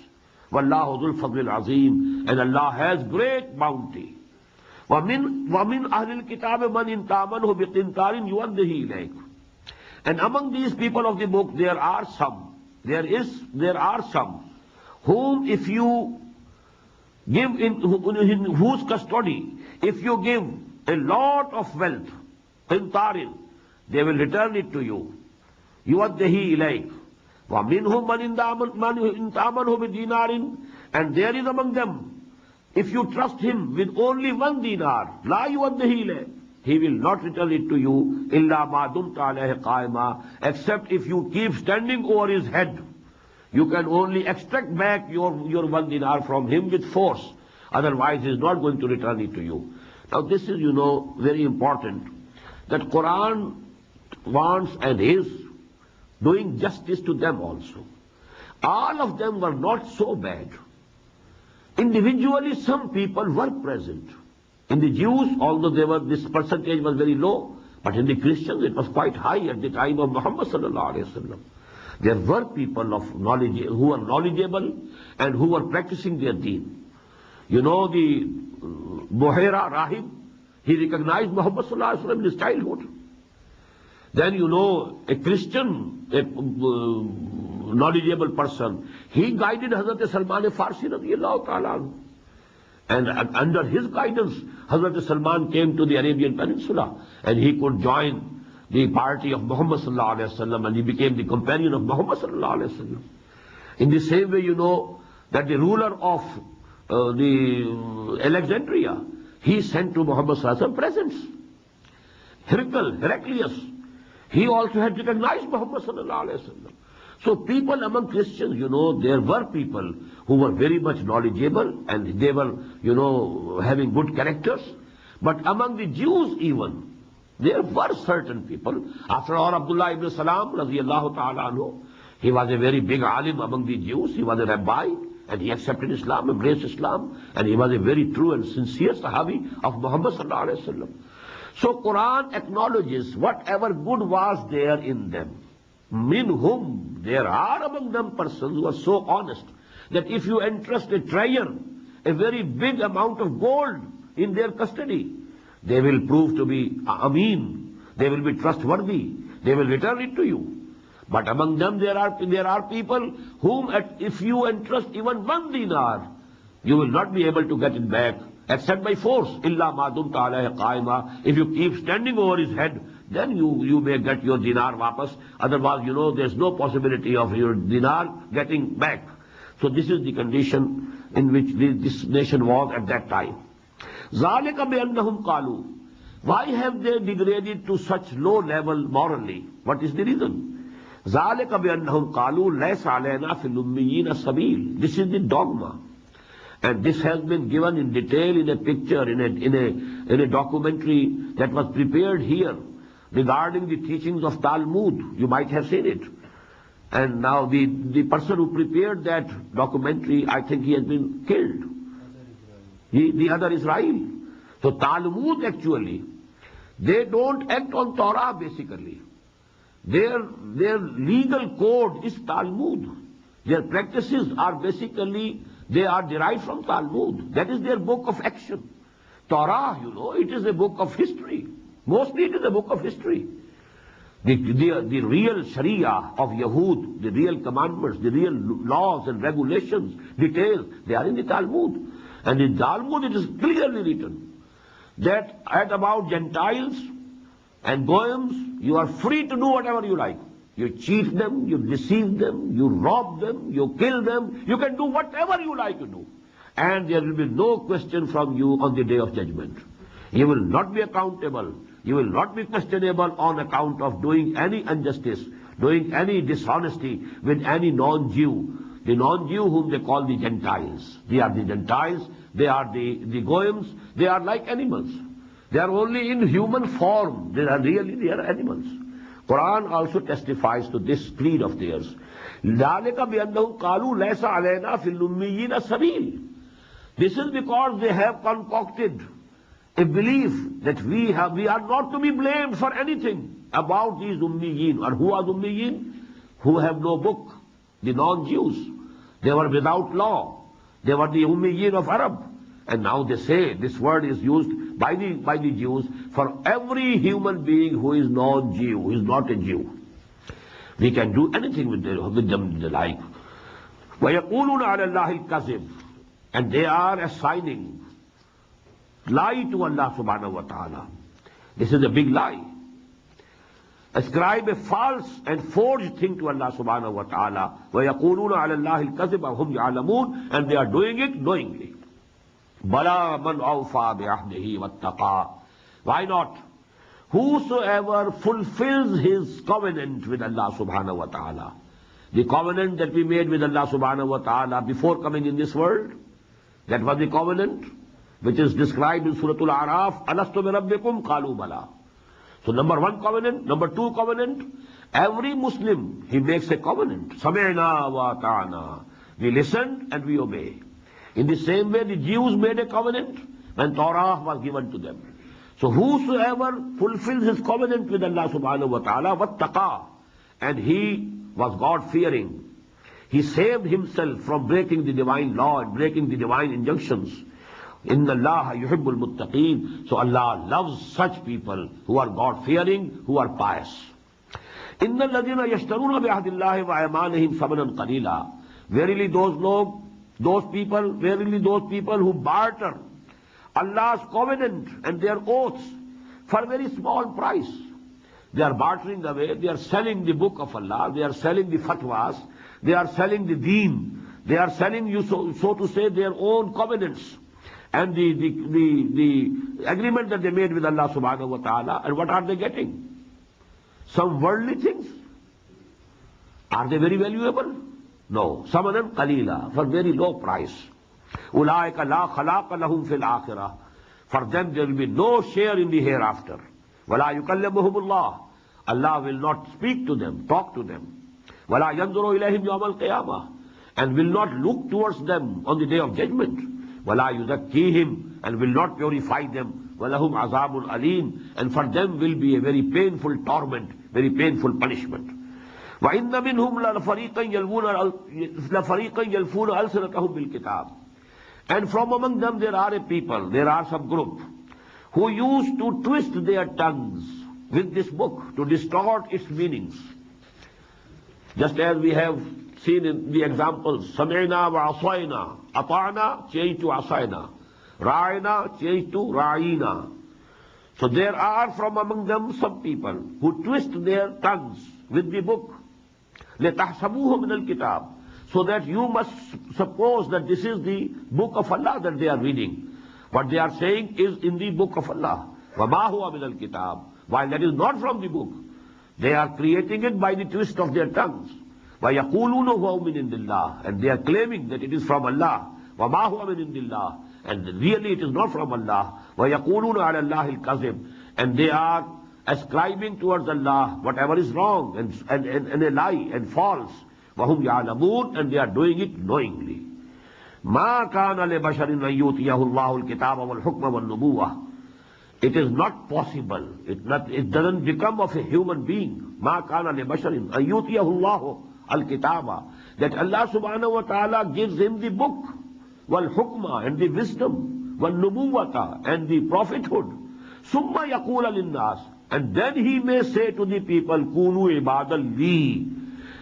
وَاللَّهُ ذُو الْفَضْلِ الْعَظِيمِ. And Allah has great bounty. وَمِنْ أَهْلِ الْكِتَابِ مَنْ إِنْ تَأْمَنْهُ بِقِنْطَارٍ يُؤَدِّهِ إِلَيْكَ. And among these people of the book, there are some whom if you give in whose custody, if you give a lot of wealth, قِنْطَارٍ, they will return it to you. يُؤَدِّهِ إِلَيْكَ. وَمِنْهُمْ مَنْ إِنْ تَأْمَنْهُ بِدِينَارٍ. And there is among them, if you trust him with only 1 dinar, لَا يُؤَدِّهِ إِلَيْكَ, he will not return it to you, إِلَّا مَا دُمْتَ عَلَيْهِ قَائِمًا, except if you keep standing over his head. You can only extract back your 1 dinar from him with force. Otherwise he is not going to return it to you. Now this is, very important, that Quran wants and is doing justice to them also. All of them were not so bad. Individually, some people were present. In the Jews, although this percentage was very low, but in the Christians it was quite high at the time of Muhammad sallallahu alaihi wasallam. There were people of knowledge who were knowledgeable and who were practicing their deen. The Buhaira Rahib, he recognized Muhammad sallallahu alaihi wasallam in his childhood. Then a Christian, a knowledgeable person, he guided Hazrat Salman Farsi radiyallahu ta'ala. And under his guidance, Hazrat Salman came to the Arabian Peninsula and he could join the party of Muhammad sallallahu alaihi wasallam, and he became the companion of Muhammad sallallahu alaihi wasallam. In the same way, that the ruler of the Alexandria, he sent to Muhammad sallallahu alaihi wasallam presents. Heraclius, he also had recognized Muhammad sallallahu alaihi wasallam. So people among Christians, there were people who were very much knowledgeable and they were, having good characters. But among the Jews even, there were certain people. After all, Abdullah ibn Salam, radiyallahu ta'ala anhu, he was a very big alim among the Jews. He was a rabbi and he accepted Islam, embraced Islam, and he was a very true and sincere sahabi of Muhammad sallallahu alaihi wasallam. So Quran acknowledges whatever good was there in them. Minhum, there are among them persons who are so honest that if you entrust a treasure, a very big amount of gold in their custody, they will prove to be ameen, they will be trustworthy, they will return it to you. But among them there are people whom if you entrust even 1 dinar, you will not be able to get it back except by force. إِلَّا مَا دُمْتَ عَلَيْهِ قَائِمًا. If you keep standing over his head, then you may get your dinar wapas. Otherwise, there's no possibility of your dinar getting back. So this is the condition in which this nation was at that time. ذَلِكَ بِأَنَّهُمْ قَالُوا. Why have they degraded to such low level morally? What is the reason? ذَلِكَ بِأَنَّهُمْ قَالُوا لَيْسَ عَلَيْنَا فِي الْأُمِّيِّينَ السَّبِيلِ. This is the dogma. And this has been given in detail in a picture, in a documentary that was prepared here regarding the teachings of Talmud. You might have seen it. And now the person who prepared that documentary, I think he has been killed. The other Israel. So Talmud actually, they don't act on Torah basically. Their legal code is Talmud. Their practices are basically, they are derived from Talmud. That is their book of action. Torah, it is a book of history. Mostly it is a book of history. The real Sharia of Yahud, the real commandments, the real laws and regulations, details, they are in the Talmud. And in Talmud it is clearly written that about Gentiles and Goyams, you are free to do whatever you like. You cheat them, you deceive them, you rob them, you kill them, you can do whatever you like to do. And there will be no question from you on the day of judgment. You will not be accountable. You will not be questionable on account of doing any injustice doing any dishonesty with any non-Jew. The non-Jew whom they call the Gentiles. They are the Gentiles, they are the Goyim, they are like animals. They are only in human form. They are animals. Quran also testifies to this creed of theirs. ذَلِكَ بِأَنَّهُمْ قَالُوا لَيْسَ عَلَيْنَا فِي الْأُمِّيِّينَ السَّبِيلُ. This is because they have concocted a belief that we are not to be blamed for anything about these Ummiyin. Or who are Ummiyin? Who have no book. The non-Jews. They were without law. They were the Ummiyin of Arab. And now they say this word is used by the Jews for every human being who is non-Jew, who is not a Jew. We can do anything with them they like. وَيَقُولُونَ عَلَى اللَّهِ الْكَذِبِ. And they are assigning lie to Allah subhanahu wa ta'ala. This is a big lie. Ascribe a false and forged thing to Allah subhanahu wa ta'ala. وَيَقُولُونَ عَلَى اللَّهِ الْكَذِبَ وَهُمْ يَعْلَمُونَ. And they are doing it knowingly. بَلَا مَنْ أَوْفَى بِعَهْدِهِ وَاتَّقَى. Why not? Whosoever fulfills his covenant with Allah subhanahu wa ta'ala. The covenant that we made with Allah subhanahu wa ta'ala before coming in this world, that was the covenant which is described in Surah Al-A'raf, أَلَسْتُ بِرَبِّكُمْ قَالُوا بَلَى. So number one covenant, number two covenant, every Muslim, he makes a covenant. سَمِعْنَا وَأَطَعْنَا. We listen and we obey. In the same way the Jews made a covenant when Torah was given to them. So whosoever fulfills his covenant with Allah subhanahu wa ta'ala, وَاتَّقَى, and he was God-fearing, he saved himself from breaking the divine law and breaking the divine injunctions. إِنَّ اللَّهَ يُحِبُّ الْمُتَّقِينَ. So Allah loves such people who are God-fearing, who are pious. إِنَّ الَّذِينَ يَشْتَرُونَ بِعَهْدِ اللَّهِ وَأَيْمَانِهِمْ ثَمَنًا قَلِيلًا. Verily those people who barter Allah's covenant and their oaths for a very small price. They are bartering away, they are selling the book of Allah, they are selling the fatwas, they are selling the deen, they are selling you, so to say, their own covenants and the agreement that they made with Allah subhanahu wa ta'ala. And what are they getting? Some worldly things. Are they very valuable? No. Samanan qalila, for very low price. أُولَٰئِكَ لَا خَلَاقَ لَهُمْ فِي الْآخِرَةِ. For them there will be no share in the hereafter. وَلَا يُكَلِّمُهُمُ اللَّهُ. Allah will not speak to them, talk to them. وَلَا يَنْظُرُ إِلَيْهِمْ يَوْمَ الْقِيَامَةِ. And will not look towards them on the day of judgment. وَلَا يُزَكِّيهِمْ. And will not purify them. وَلَهُمْ عَذَابٌ أَلِيمٌ. And for them will be a very painful torment, very painful punishment. وَإِنَّ مِنْهُمْ لَفَرِيقًا يَلْفُونَ أَلْسِنَتَهُمْ بِالْكِتَابِ. And from among them there are a people, there are some group, who used to twist their tongues with this book, to distort its meanings. Just as we have seen in the examples, سَمِعْنَا وَعَصَيْنَا. أَطَعْنَا changed to عَصَيْنَا. رَعَيْنَا changed to رَعِينَا. So there are from among them some people who twist their tongues with the book. لِتَحْسَبُوهُ مِنَ الْكِتَابِ. So that you must suppose that this is the book of Allah that they are reading. What they are saying is in the book of Allah. وَمَا هُوَ مِنَ الْكِتَابِ. While that is not from the book. They are creating it by the twist of their tongues. وَيَقُولُونَ هُوَ مِنْ عِنْدِ اللَّهِ. And they are claiming that it is from Allah. وَمَا هُوَ مِنْ عِنْدِ اللَّهِ. And really it is not from Allah. وَيَقُولُونَ عَلَى اللَّهِ الْكَذِبِ. And they are ascribing towards Allah whatever is wrong and a lie and false. وَهُمْ يَعْلَمُونَ. And they are doing it knowingly. مَا كَانَ لِبَشَرٍ أَن يُؤْتِيَهُ اللَّهُ الْكِتَابَ وَالْحُكْمَ وَالنُّبُوَّةَ. It is not possible. It doesn't become of a human being. مَا كَانَ لِبَشَرٍ أَن يُؤْتِيَهُ اللَّهُ الْكِتَابَ. That Allah subhanahu wa ta'ala gives him the book, وَالْحُكْمَ, and the wisdom, وَالنُّبُوَّةَ, and the prophethood. ثُمَّ يَقُولَ لِلنَّاسِ. And then he may say to the people, كُونُوا عِبَادًا لِي.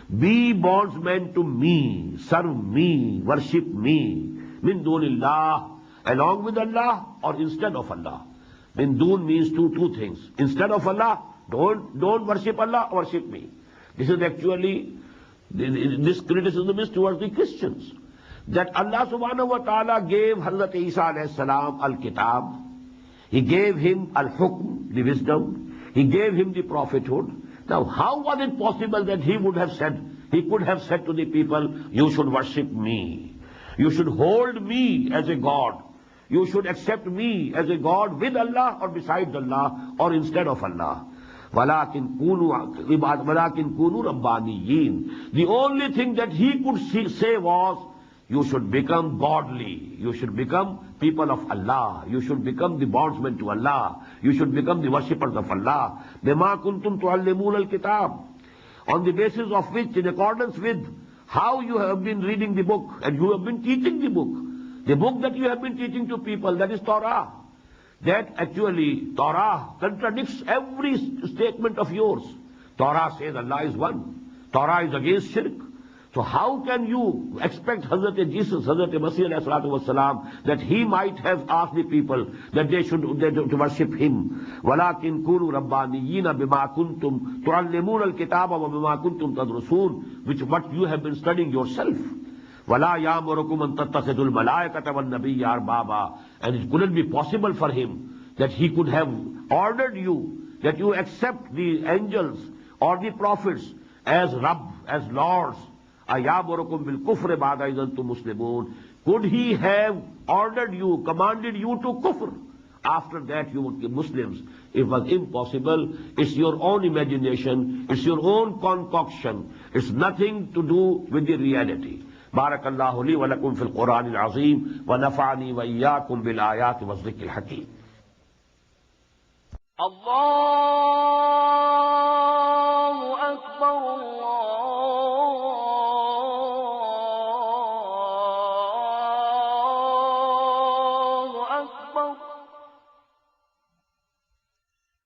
Be bondsmen to me, serve me, worship me, min dunillah, along with Allah or instead of Allah. Min dun means two things. Instead of Allah, don't worship Allah, worship me. This is actually, this criticism is towards the Christians. That Allah subhanahu wa ta'ala gave Hazrat Isa alayhi salam al-kitab. He gave him al-hukm, the wisdom. He gave him the prophethood. Now, how was it possible that he could have said to the people, you should worship me, you should hold me as a God, you should accept me as a God with Allah or besides Allah or instead of Allah. وَلَكِنْ كُونُوا رَبَّانِيِّينَ. The only thing that he could say was, you should become godly, you should become people of Allah, you should become the bondsmen to Allah, you should become the worshippers of Allah. بِمَا كُنْتُمْ تُعَلِّمُونَ الْكِتَابِ. On the basis of which, in accordance with how you have been reading the book and you have been teaching the book that you have been teaching to people, that is Torah. That actually, Torah contradicts every statement of yours. Torah says Allah is one. Torah is against shirk. So how can you expect Hazrat Jesus, Hazrat Masih alayhi salatu wasalam, that he might have asked the people that they should to worship him? وَلَكِنْ كُونُوا رَبَّانِيِّينَ بِمَا كُنْتُمْ تُعَلِّمُونَ الْكِتَابَ وَبِمَا كُنْتُمْ تَدْرُسُونَ, which what you have been studying yourself. وَلَا يَأْمُرُكُمْ أَن تَتَّخِذُوا الْمَلَائِكَةَ وَالنَّبِيَّ أَرْبَابًا. And it couldn't be possible for him that he could have ordered you that you accept the angels or the prophets as Rabb, as Lords. أَيَأْمُرُكُمْ بِالْكُفْرِ بَعْدَ إِذْ أَنْتُمْ مُسْلِمُونَ. Could he have ordered you, commanded you to kufr after that you would be Muslims? It was impossible. It's your own imagination, it's your own concoction, it's nothing to do with the reality. بارك الله لي ولكم في القرآن العظيم ونفعني وإياكم بالآيات والذكر الحكيم. الله أكبر الله أكبر.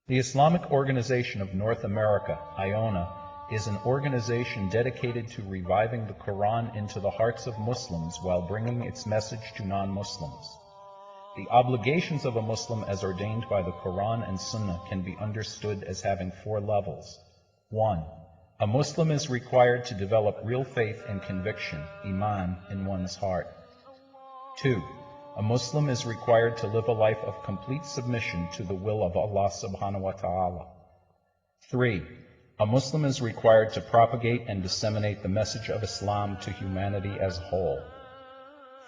The Islamic Organization of North America, IONA, is an organization dedicated to reviving the Quran into the hearts of Muslims while bringing its message to non-Muslims. The obligations of a Muslim as ordained by the Quran and Sunnah can be understood as having 4 levels. 1. A Muslim is required to develop real faith and conviction, iman, in one's heart. 2. A Muslim is required to live a life of complete submission to the will of Allah subhanahu wa ta'ala. 3. A Muslim is required to propagate and disseminate the message of Islam to humanity as a whole.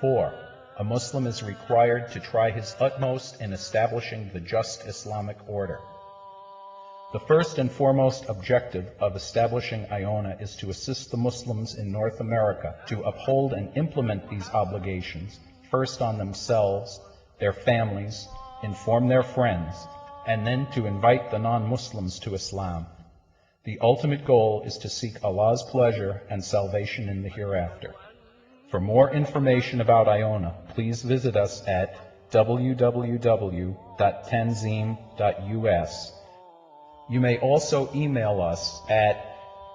4. A Muslim is required to try his utmost in establishing the just Islamic order. The first and foremost objective of establishing IONA is to assist the Muslims in North America to uphold and implement these obligations, first on themselves, their families, inform their friends, and then to invite the non-Muslims to Islam. The ultimate goal is to seek Allah's pleasure and salvation in the hereafter. For more information about IONA, please visit us at www.tanzim.us. You may also email us at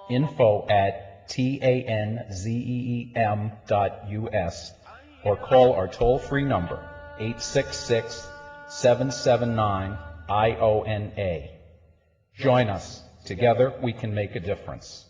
info@tanzeem.us or call our toll-free number 866-779-IONA. Join us. Together we can make a difference.